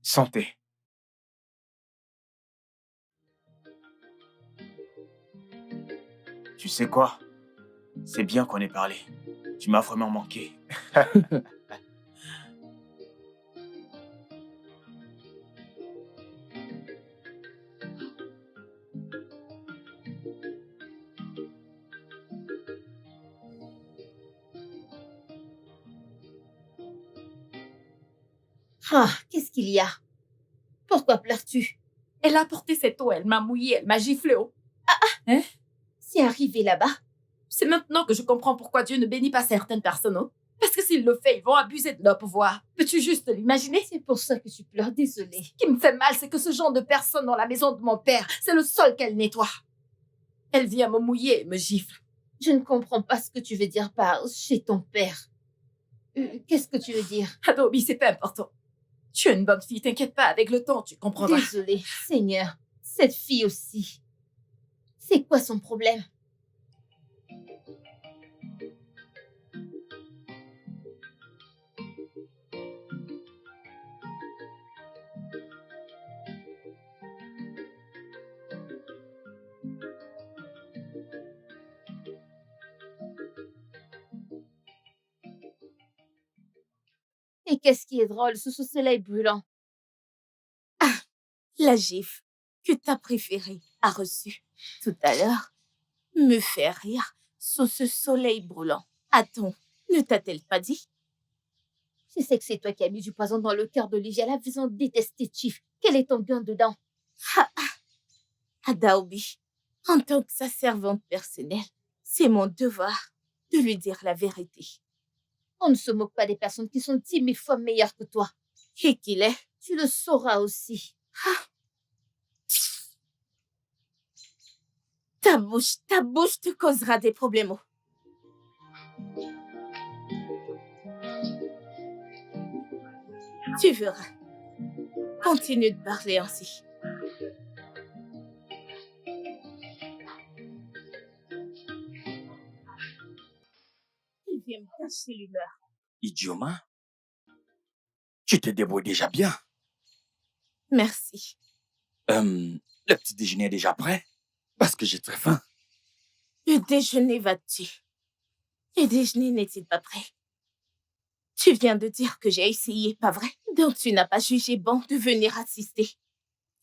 Santé. Tu sais quoi? C'est bien qu'on ait parlé. Tu m'as vraiment manqué. Ah, qu'est-ce qu'il y a? Pourquoi pleures-tu? Elle a apporté cette eau, elle m'a mouillée, elle m'a giflé. Oh. Hein? C'est arrivé là-bas. C'est maintenant que je comprends pourquoi Dieu ne bénit pas certaines personnes. Oh. Parce que s'il le fait, ils vont abuser de leur pouvoir. Peux-tu juste l'imaginer? C'est pour ça que tu pleures, désolée. Ce qui me fait mal, c'est que ce genre de personne dans la maison de mon père, c'est le sol qu'elle nettoie. Elle vient me mouiller et me gifle. Je ne comprends pas ce que tu veux dire par chez ton père. Qu'est-ce que tu veux dire? Adobe, c'est pas important. Tu es une bonne fille, t'inquiète pas, avec le temps, tu comprendras. Désolée, Seigneur. Cette fille aussi. C'est quoi son problème? Et qu'est-ce qui est drôle sous ce soleil brûlant? La gifle que ta préférée a reçue tout à l'heure me fait rire sous ce soleil brûlant. Attends, ne t'a-t-elle pas dit? Je sais que c'est toi qui as mis du poison dans le cœur d'Olivia, la faisant détester Chief. Quel est ton gain dedans? Adaobi, en tant que sa servante personnelle, c'est mon devoir de lui dire la vérité. On ne se moque pas des personnes qui sont 10 000 fois meilleures que toi. Et qu'il est, Tu le sauras aussi. Ta bouche te causera des problèmes. Tu verras. Continue de parler ainsi. Il vient me cacher l'humeur. Idioma, tu te débrouilles déjà bien. Merci. Le petit déjeuner est déjà prêt? Parce que j'ai très faim. Le déjeuner va te tuer. Le déjeuner n'est-il pas prêt? Tu viens de dire que j'ai essayé, pas vrai? Donc tu n'as pas jugé bon de venir assister.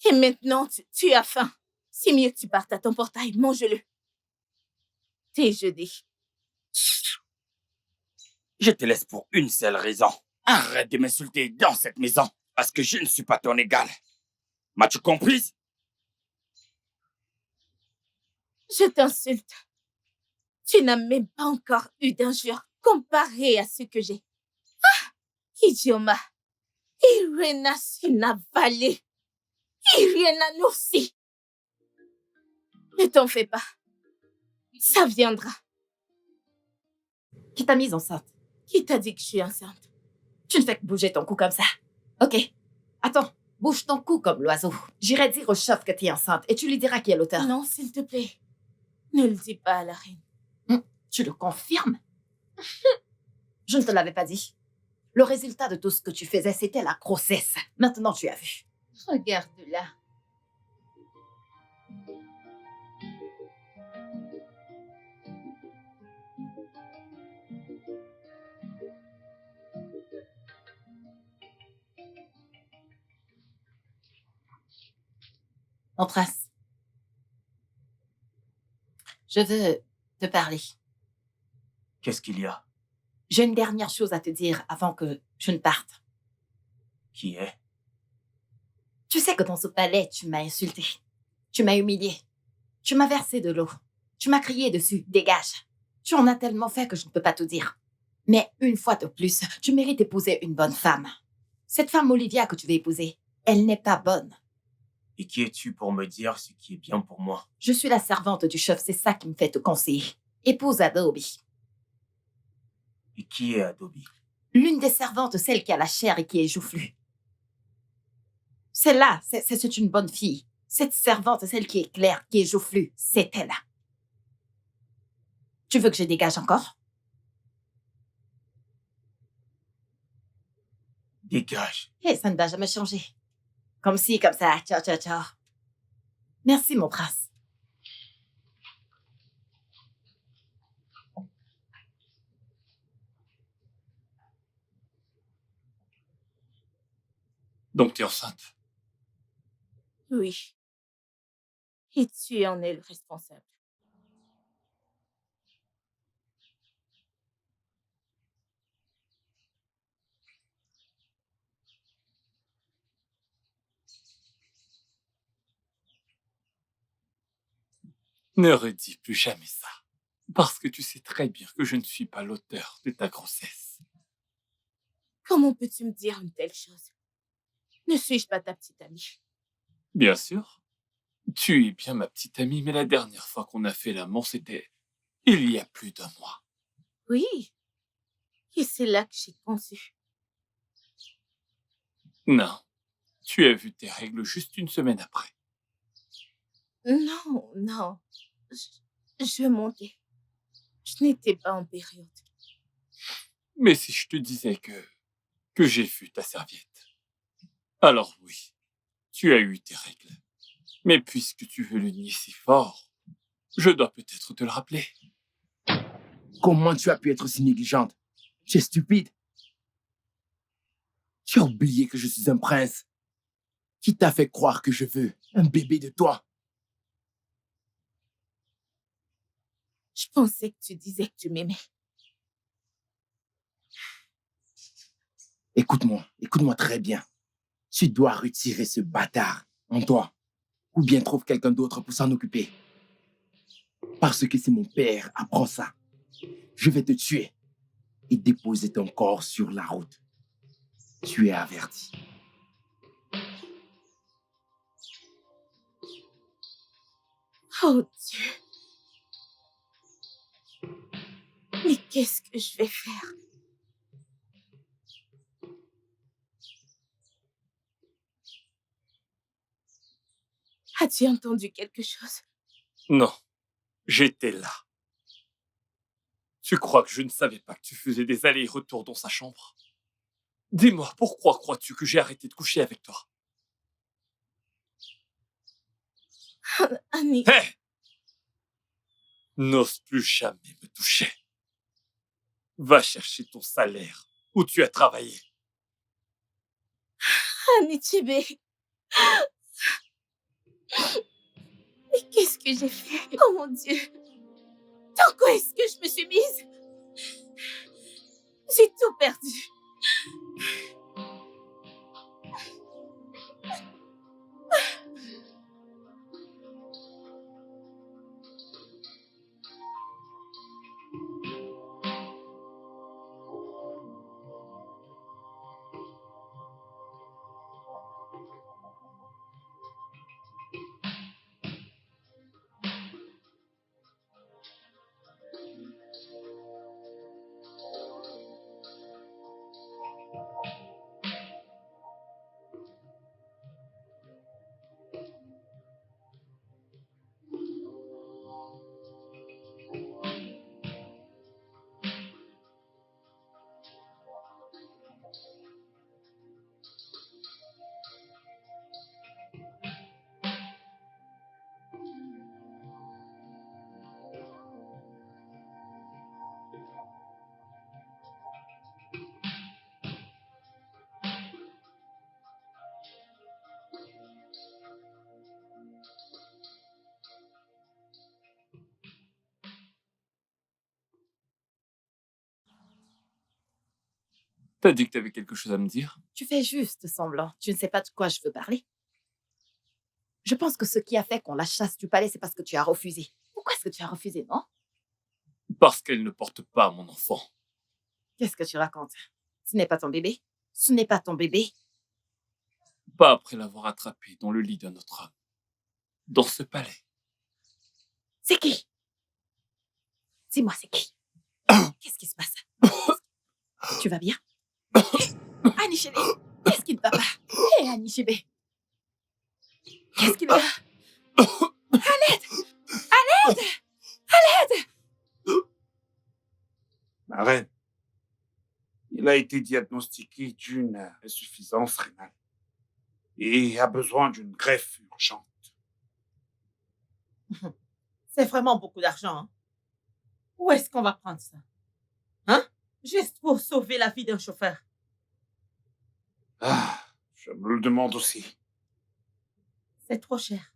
Et maintenant, tu as faim. C'est mieux que tu partes à ton portail, mange-le. T'es jeudi. Je te laisse pour une seule raison. Arrête de m'insulter dans cette maison, parce que je ne suis pas ton égal. M'as-tu comprise? Je t'insulte. Tu n'as même pas encore eu d'injure comparé à ce que j'ai. Ah! Idioma. Irena Sinavale. Irena Noursi. Ne t'en fais pas. Ça viendra. Qui t'a mise enceinte? Qui t'a dit que je suis enceinte? Tu ne fais que bouger ton cou comme ça. Ok. Attends, bouge ton cou comme l'oiseau. J'irai dire au chef que tu es enceinte et tu lui diras qui est l'auteur. Non, s'il te plaît. Ne le dis pas à la reine. Tu le confirmes? Je ne te l'avais pas dit. Le résultat de tout ce que tu faisais, c'était la grossesse. Maintenant, tu as vu. Regarde-la. Mon prince, je veux te parler. Qu'est-ce qu'il y a? J'ai une dernière chose à te dire avant que je ne parte. Qui est? Tu sais que dans ce palais, tu m'as insulté. Tu m'as humilié. Tu m'as versé de l'eau. Tu m'as crié dessus. Dégage. Tu en as tellement fait que je ne peux pas te dire. Mais une fois de plus, tu mérites d'épouser une bonne femme. Cette femme Olivia que tu veux épouser, elle n'est pas bonne. Et qui es-tu pour me dire ce qui est bien pour moi? Je suis la servante du chef, c'est ça qui me fait te conseiller. Épouse Adobe. Et qui est Adobe? L'une des servantes, celle qui a la chair et qui est joufflue. Celle-là, c'est une bonne fille. Cette servante, celle qui est claire, qui est joufflue, c'est elle. Tu veux que je dégage encore? Dégage. Et ça ne va jamais changer. Comme ci, comme ça, ciao, ciao, ciao. Merci, mon prince. Donc tu es enceinte. Oui. Et tu en es le responsable. Ne redis plus jamais ça. Parce que tu sais très bien que je ne suis pas l'auteur de ta grossesse. Comment peux-tu me dire une telle chose? Ne suis-je pas ta petite amie? Bien sûr. Tu es bien ma petite amie, mais la dernière fois qu'on a fait l'amour, c'était il y a plus d'un mois. Oui. Et c'est là que j'ai conçu. Non. Tu as vu tes règles juste une semaine après. Non, non. Je mentais. Je n'étais pas en période. Mais si je te disais que j'ai vu ta serviette, alors oui, tu as eu tes règles. Mais puisque tu veux le nier si fort, je dois peut-être te le rappeler. Comment tu as pu être si négligente? Tu es stupide. Tu as oublié que je suis un prince. Qui t'a fait croire que je veux un bébé de toi? Je pensais que tu disais que tu m'aimais. Écoute-moi très bien. Tu dois retirer ce bâtard en toi, ou bien trouve quelqu'un d'autre pour s'en occuper. Parce que si mon père apprend ça, je vais te tuer et déposer ton corps sur la route. Tu es averti. Oh Dieu, Qu'est-ce que je vais faire? As-tu entendu quelque chose? Non, j'étais là. Tu crois que je ne savais pas que tu faisais des allers-retours dans sa chambre? Dis-moi, pourquoi crois-tu que j'ai arrêté de coucher avec toi? Annie, Hé! N'ose plus jamais me toucher. Va chercher ton salaire où tu as travaillé. Annie Chibé. Mais qu'est-ce que j'ai fait? Oh mon Dieu! Dans quoi est-ce que je me suis mise? J'ai tout perdu. T'as dit que t'avais quelque chose à me dire? Tu fais juste semblant. Tu ne sais pas de quoi je veux parler. Je pense que ce qui a fait qu'on la chasse du palais, c'est parce que tu as refusé. Pourquoi est-ce que tu as refusé, non? Parce qu'elle ne porte pas mon enfant. Qu'est-ce que tu racontes? Ce n'est pas ton bébé? Ce n'est pas ton bébé? Pas après l'avoir attrapé dans le lit d'un autre homme. Dans ce palais. C'est qui? Dis-moi, c'est qui? Qu'est-ce qui se passe? Tu vas bien? Annie Chébé, qu'est-ce qui ne va pas? Hé, Annie Chébé. Qu'est-ce qu'il y a? À l'aide! À l'aide! À l'aide! Ma reine, il a été diagnostiqué d'une insuffisance rénale et a besoin d'une greffe urgente. C'est vraiment beaucoup d'argent, hein? Où est-ce qu'on va prendre ça? Hein? Juste pour sauver la vie d'un chauffeur. Ah, je me le demande aussi. C'est trop cher.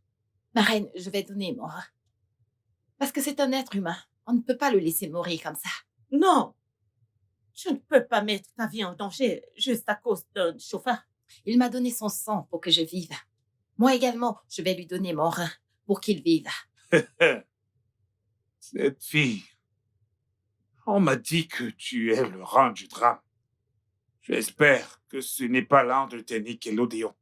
Ma reine, je vais donner mon rein. Parce que c'est un être humain. On ne peut pas le laisser mourir comme ça. Non! Tu ne peux pas mettre ta vie en danger juste à cause d'un chauffeur. Il m'a donné son sang pour que je vive. Moi également, je vais lui donner mon rein pour qu'il vive. Cette fille, on m'a dit que tu es le rein du drame. J'espère que ce n'est pas l'un de tes Nickelodeon.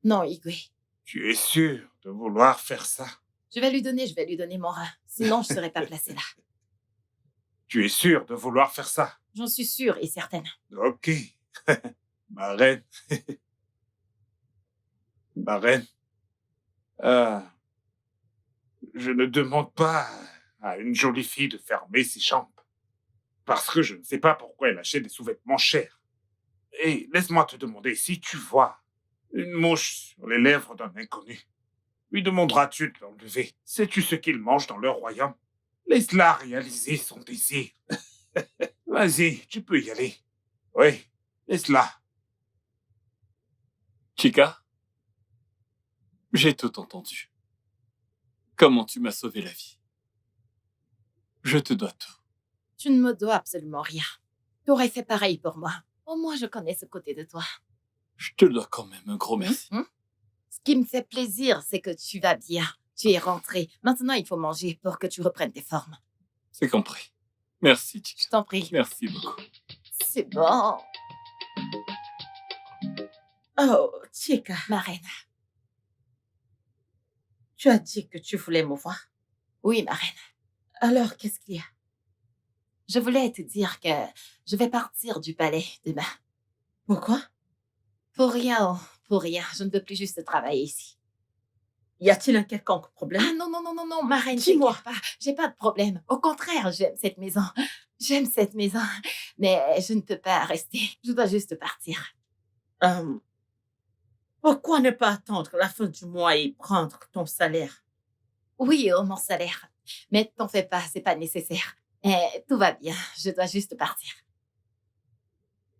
Non, Igwe. Tu es sûr de vouloir faire ça? Je vais lui donner mon rein. Sinon, je ne serais pas placée là. Tu es sûr de vouloir faire ça? J'en suis sûre et certaine. Ok. Ma reine. Ma reine. Je ne demande pas à une jolie fille de fermer ses jambes. Parce que je ne sais pas pourquoi elle achète des sous-vêtements chers. Et laisse-moi te demander, si tu vois une mouche sur les lèvres d'un inconnu, lui demanderas-tu de l'enlever? Sais-tu ce qu'ils mangent dans leur royaume? Laisse-la réaliser son désir. Vas-y, tu peux y aller. Oui, laisse-la. Chica, j'ai tout entendu. Comment tu m'as sauvé la vie. Je te dois tout. Tu ne me dois absolument rien. Tu aurais fait pareil pour moi. Au moins, je connais ce côté de toi. Je te dois quand même un gros merci. Ce qui me fait plaisir, c'est que tu vas bien. Tu es rentré. Maintenant, il faut manger pour que tu reprennes tes formes. C'est compris. Merci, Chica. Je t'en prie. Merci beaucoup. C'est bon. Oh, Chica, Ma reine. tu as dit que tu voulais me voir. Oui, ma reine. Alors, qu'est-ce qu'il y a? je voulais te dire que je vais partir du palais demain. Pourquoi? Pour rien, pour rien. Je ne veux plus juste travailler ici. Y a-t-il un quelconque problème? Ah non, non, non, non, non, ma reine, Dis-moi. t'inquiète pas. J'ai pas de problème. Au contraire, j'aime cette maison. J'aime cette maison. Mais je ne peux pas rester. Je dois juste partir. Pourquoi ne pas attendre la fin du mois et prendre ton salaire? Oui, mon salaire. Mais t'en fais pas, c'est pas nécessaire. Tout va bien. Je dois juste partir.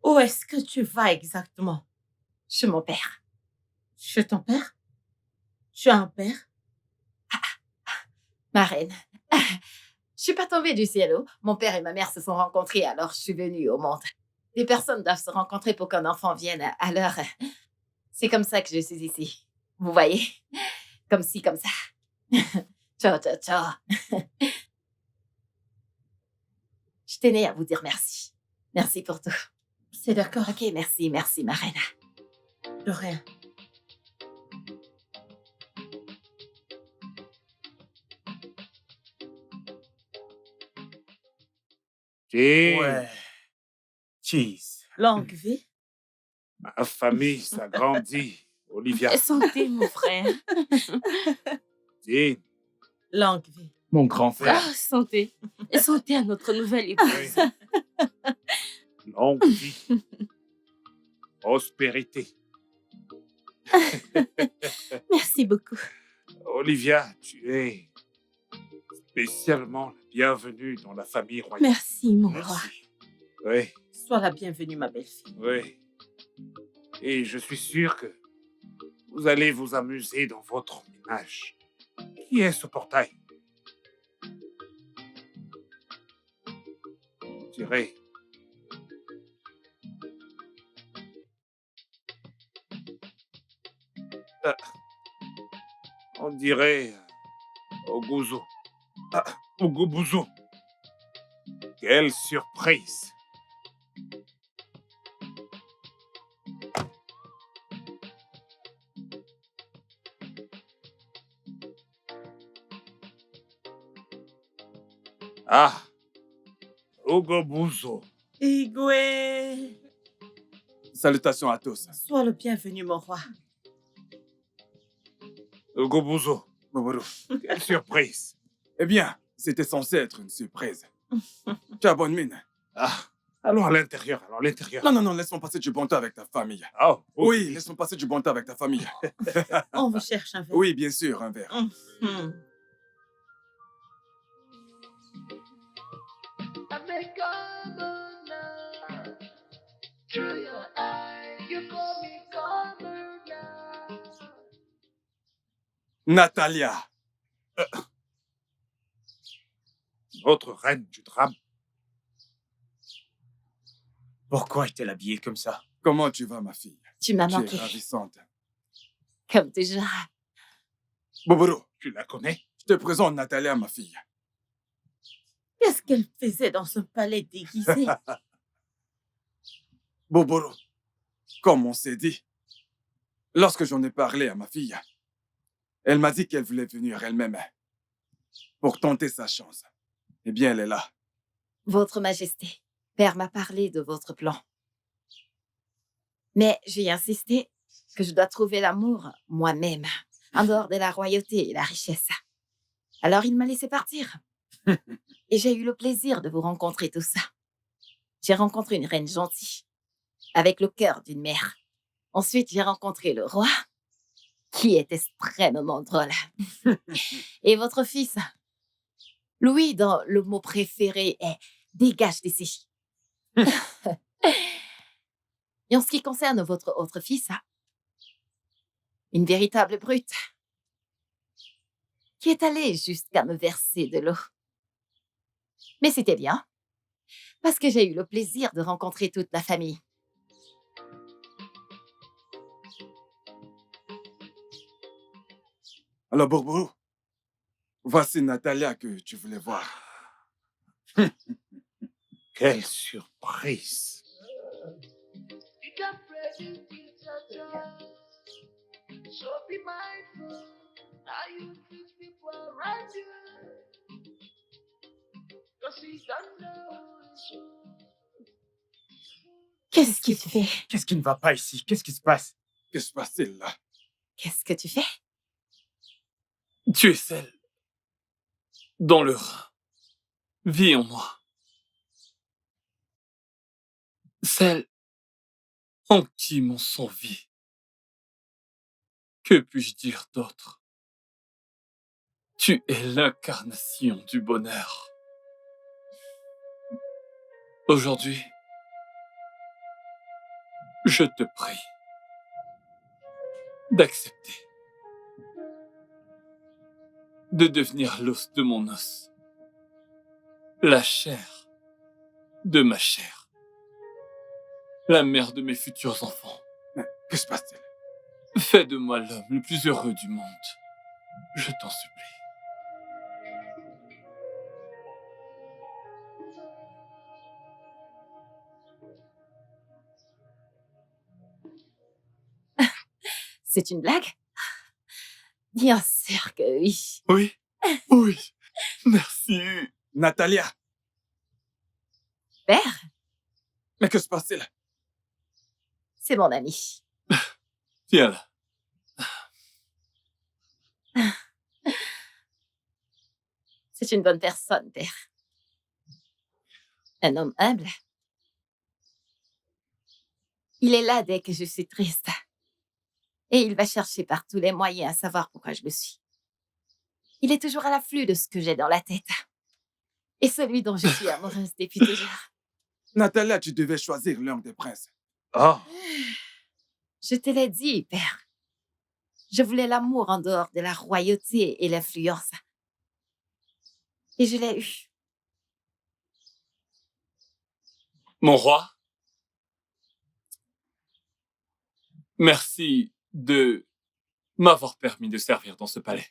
Où est-ce que tu vas exactement? Chez mon père. Chez ton père? Tu as un père? Ma reine. Je suis pas tombée du ciel. Mon père et ma mère se sont rencontrés, alors je suis venue au monde. Les personnes doivent se rencontrer pour qu'un enfant vienne. Alors, c'est comme ça que je suis ici. Vous voyez? Comme ci, comme ça. Ciao, ciao, ciao. Je tenais à vous dire merci. Merci pour tout. C'est d'accord. Ok, merci, merci, ma reine. De rien. Jane, Ouais. Cheese. Longue vie. ma famille s'agrandit. Olivia, Santé, mon frère. Jane, Longue vie. Mon grand frère. Ah, santé. Et santé à notre nouvelle épouse. oui. Longue vie. Prospérité. Merci beaucoup. Olivia, tu es spécialement la bienvenue dans la famille royale. Merci, mon roi. Merci. Oui, Sois la bienvenue, ma belle-fille. oui. Et je suis sûr que vous allez vous amuser dans votre ménage. Qui est ce portail? On dirait... on dirait... Oguzo. Ogobuzo. Quelle surprise! Ah, Ogobuzo. Igwe. Salutations à tous. Sois le bienvenu, mon roi. Ogobuzo. Boboro. Quelle surprise! Eh bien, c'était censé être une surprise. Tu as bonne mine. Ah, allons à l'intérieur, Non, non, non, laisse-moi passer du bon temps avec ta famille. Oh, Oui, laisse-moi passer du bon temps avec ta famille. On vous cherche un verre. Oui, bien sûr, un verre. Mhm. I may come on now. Through your eye, you call me calmer now. Natalia. Notre reine du drame. Pourquoi est-elle habillée comme ça? Comment tu vas, ma fille? Tu m'as Tu es manqué. ravissante. Comme toujours. Boboro, Tu la connais? je te présente Natalia, ma fille. Qu'est-ce qu'elle faisait dans ce palais déguisé? Boboro, comme on s'est dit, lorsque j'en ai parlé à ma fille, elle m'a dit qu'elle voulait venir elle-même pour tenter sa chance. Eh bien, elle est là. Votre Majesté, Père m'a parlé de votre plan. Mais j'ai insisté que je dois trouver l'amour moi-même, en dehors de la royauté et la richesse. Alors il m'a laissé partir. Et j'ai eu le plaisir de vous rencontrer tout ça. J'ai rencontré une reine gentille, avec le cœur d'une mère. Ensuite, j'ai rencontré le roi, qui est extrêmement drôle. Et votre fils, Louis, dont le mot préféré est « dégage d'ici ». Et en ce qui concerne votre autre fils, une véritable brute, qui est allée jusqu'à me verser de l'eau. Mais c'était bien, parce que j'ai eu le plaisir de rencontrer toute la famille. Alors, Boboro, voici Natalia que tu voulais voir. Quelle surprise! You can predict it, Jaja. So be mindful how you treat people around you. Cause you don't know Qu'est-ce que tu fais? Qu'est-ce qui ne va pas ici? Qu'est-ce qui se passe? Que se passe-t-il là? Qu'est-ce que tu fais? Tu es celle dont le rein vit en moi. Celle en qui mon sang vit. Que puis-je dire d'autre? Tu es l'incarnation du bonheur. Aujourd'hui, je te prie d'accepter de devenir l'os de mon os, la chair de ma chair, la mère de mes futurs enfants. Mais que se passe-t-il? Fais de moi l'homme le plus heureux du monde. Je t'en supplie. C'est une blague? Bien sûr que oui. Oui, oui, merci. Natalia! Père, Mais que se passe-t-il? c'est mon ami. Viens là. C'est une bonne personne, père. Un homme humble. Il est là dès que je suis triste. Et il va chercher par tous les moyens à savoir pourquoi je le suis. Il est toujours à l'afflux de ce que j'ai dans la tête. Et celui dont je suis amoureuse depuis toujours. Natalia, tu devais choisir l'un des princes. Ah, Je te l'ai dit, père. Je voulais l'amour en dehors de la royauté et l'influence. Et je l'ai eu. mon roi, merci de m'avoir permis de servir dans ce palais.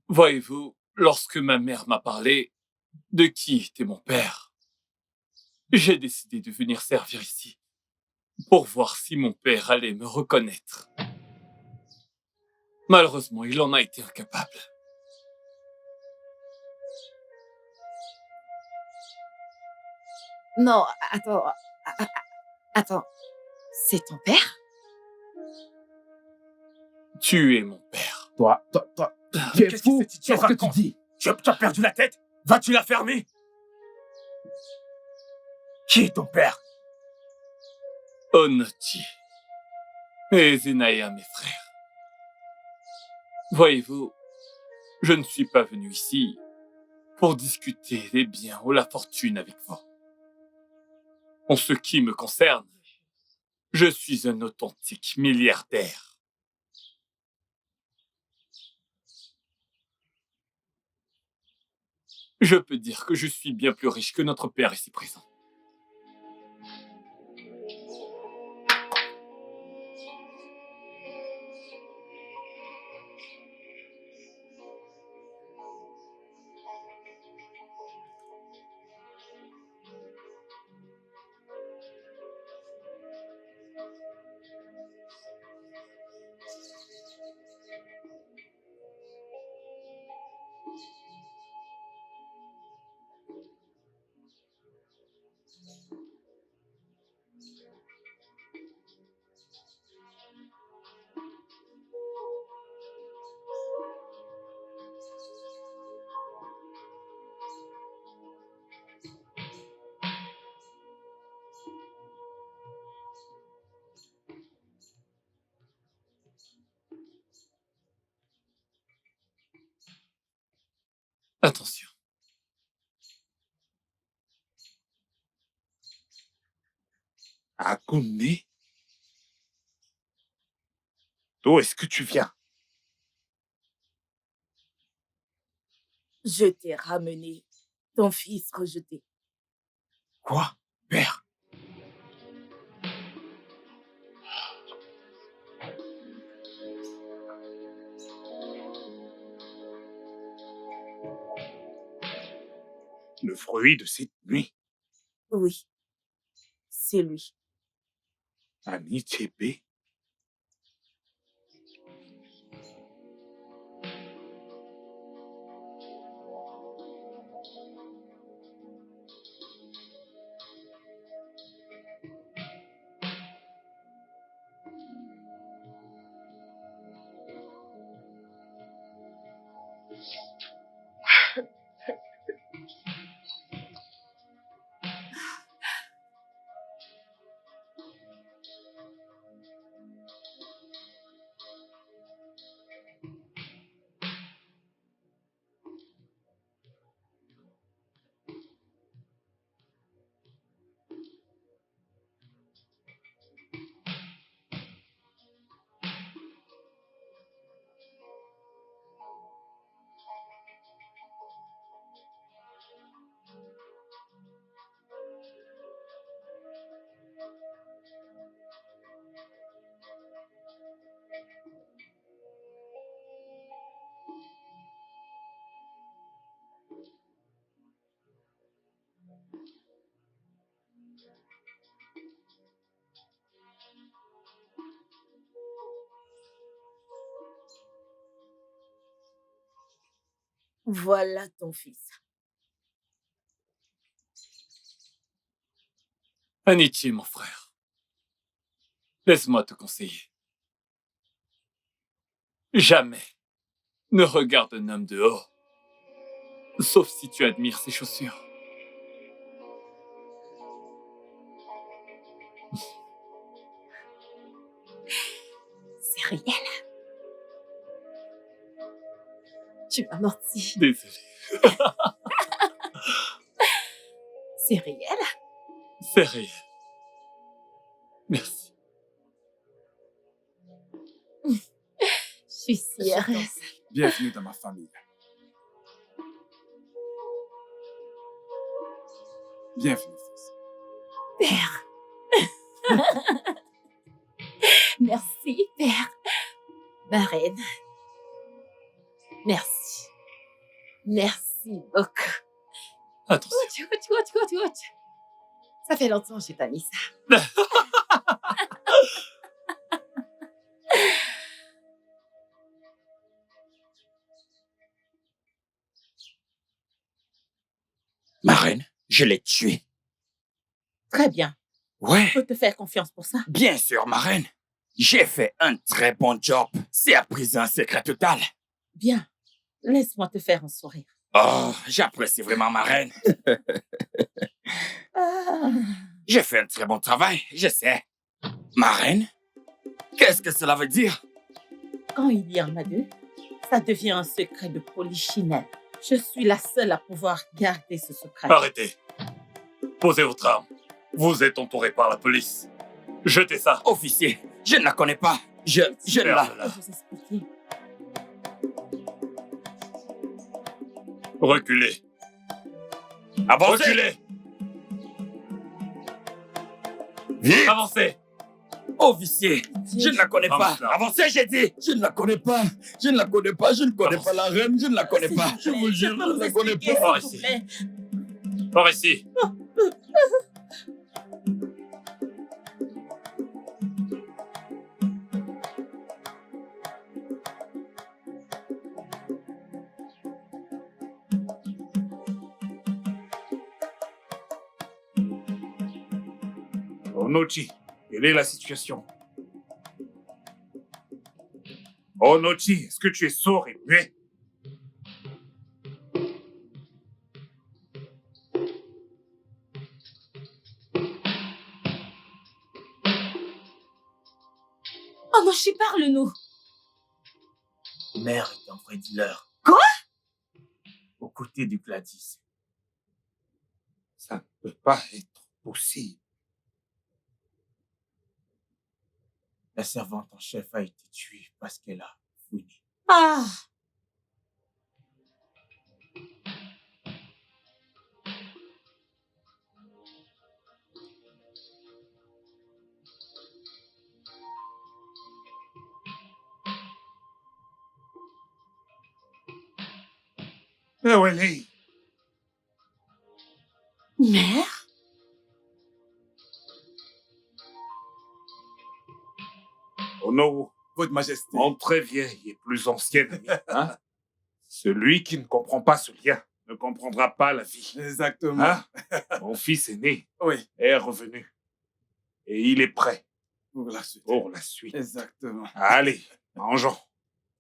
Voyez-vous, lorsque ma mère m'a parlé de qui était mon père, j'ai décidé de venir servir ici pour voir si mon père allait me reconnaître. Malheureusement, il en a été incapable. Non, attends. C'est ton père? Tu es mon père. Toi, tu es Qu'est-ce fou? que cette idiot Qu'est-ce que tu raconte? dis? Tu as perdu la tête? Vas-tu la fermer? Qui est ton père? Onoti et Zenaya, mes frères. Voyez-vous, je ne suis pas venu ici pour discuter des biens ou la fortune avec vous. En ce qui me concerne, je suis un authentique milliardaire. Je peux dire que je suis bien plus riche que notre père ici présent. Attention. Akone, d'où est-ce que tu viens? Je t'ai ramené ton fils rejeté. Quoi? Père? Le fruit de cette nuit, Oui, c'est lui. Annie Tchébé. Voilà ton fils. Anichi, mon frère. Laisse-moi te conseiller. Jamais ne regarde un homme de haut, sauf si tu admires ses chaussures. C'est réel. Tu m'as menti. Désolé. C'est réel. C'est réel. Merci. Je suis si heureuse. Bienvenue dans ma famille. Bienvenue, fils. Père. Merci, Père. Ma reine. Merci. Merci beaucoup. Attention. Ouch. Ça fait longtemps que j'ai pas mis ça. Ma reine, je l'ai tué. Très bien. Ouais, Je peux te faire confiance pour ça. bien sûr, ma reine. J'ai fait un très bon job. C'est à présent un secret total. Bien. Laisse-moi te faire un sourire. Oh, j'apprécie vraiment ma reine. Ah. J'ai fait un très bon travail, je sais. Ma reine, qu'est-ce que cela veut dire? Quand il y en a deux, ça devient un secret de polichinelle. Je suis la seule à pouvoir garder ce secret. Arrêtez. Posez votre arme. Vous êtes entouré par la police. Jetez ça. Officier, je ne la connais pas. Je ne la... Je vais vous expliquer. Reculez. Avancez! Reculez. Vite! Avancez. Officier, je ne la connais pas. Avance là. Avancez, j'ai dit. Je ne la connais pas. Je ne la connais pas. Je ne connais pas la reine. Je ne la connais pas. Je vous jure, je ne la connais pas. Par ici. Par ici. Onochi, quelle est la situation? Onochi, est-ce que tu es sourd et muet? Onochi, parle-nous. Mère est un vrai dealer. Quoi? Aux côtés du Gladys. Ça ne peut pas être possible. La servante en chef a été tuée parce qu'elle a fouiné. Ah. Mais où elle est? Mère? Onowu, Votre Majesté. mon très vieille et plus ancienne amie, hein? Celui qui ne comprend pas ce lien ne comprendra pas la vie. Exactement. Hein? Mon fils aîné Oui, est revenu. Et il est prêt pour la suite. pour la suite. Exactement. Allez, mangeons.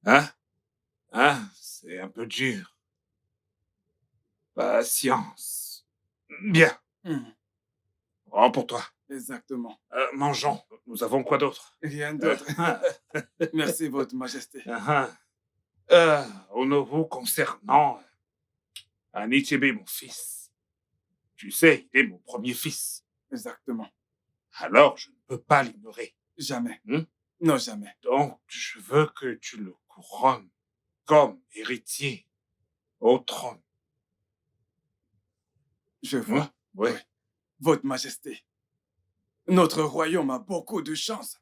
Hein? Hein, c'est un peu dur. Patience. Bien, prends pour toi. Exactement. Mangeons. Nous avons quoi d'autre? Rien d'autre. Ah, Merci, Votre Majesté. Au nouveau concernant Anichebe, mon fils. Tu sais, il est mon premier fils. Exactement. Alors, je ne peux pas l'ignorer. Jamais. Hmm? Non, jamais. Donc, je veux que tu le couronnes comme héritier au trône. Je vois. Oui. Votre Majesté, notre royaume a beaucoup de chance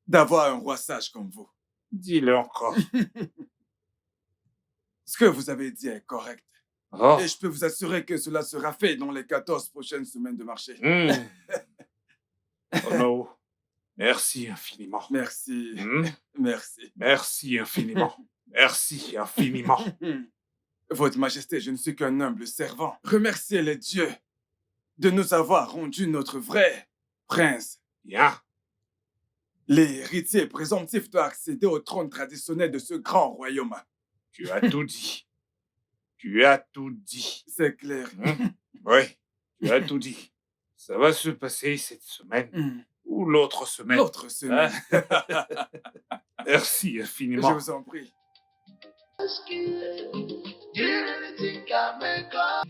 d'avoir un roi sage comme vous. Dis-le encore. Ce que vous avez dit est correct. Oh. Et je peux vous assurer que cela sera fait dans les 14 prochaines semaines de marché. Oh non. Merci infiniment. Merci. Merci. Merci infiniment. Merci infiniment. Votre Majesté, je ne suis qu'un humble servant. Remerciez les dieux de nous avoir rendu notre vrai prince. Bien. L'héritier présomptif doit accéder au trône traditionnel de ce grand royaume. Tu as tout dit. Tu as tout dit. C'est clair. Oui, tu as tout dit. Ça va se passer cette semaine ou l'autre semaine. L'autre semaine. Merci infiniment. Je vous en prie. Do you really think I make up?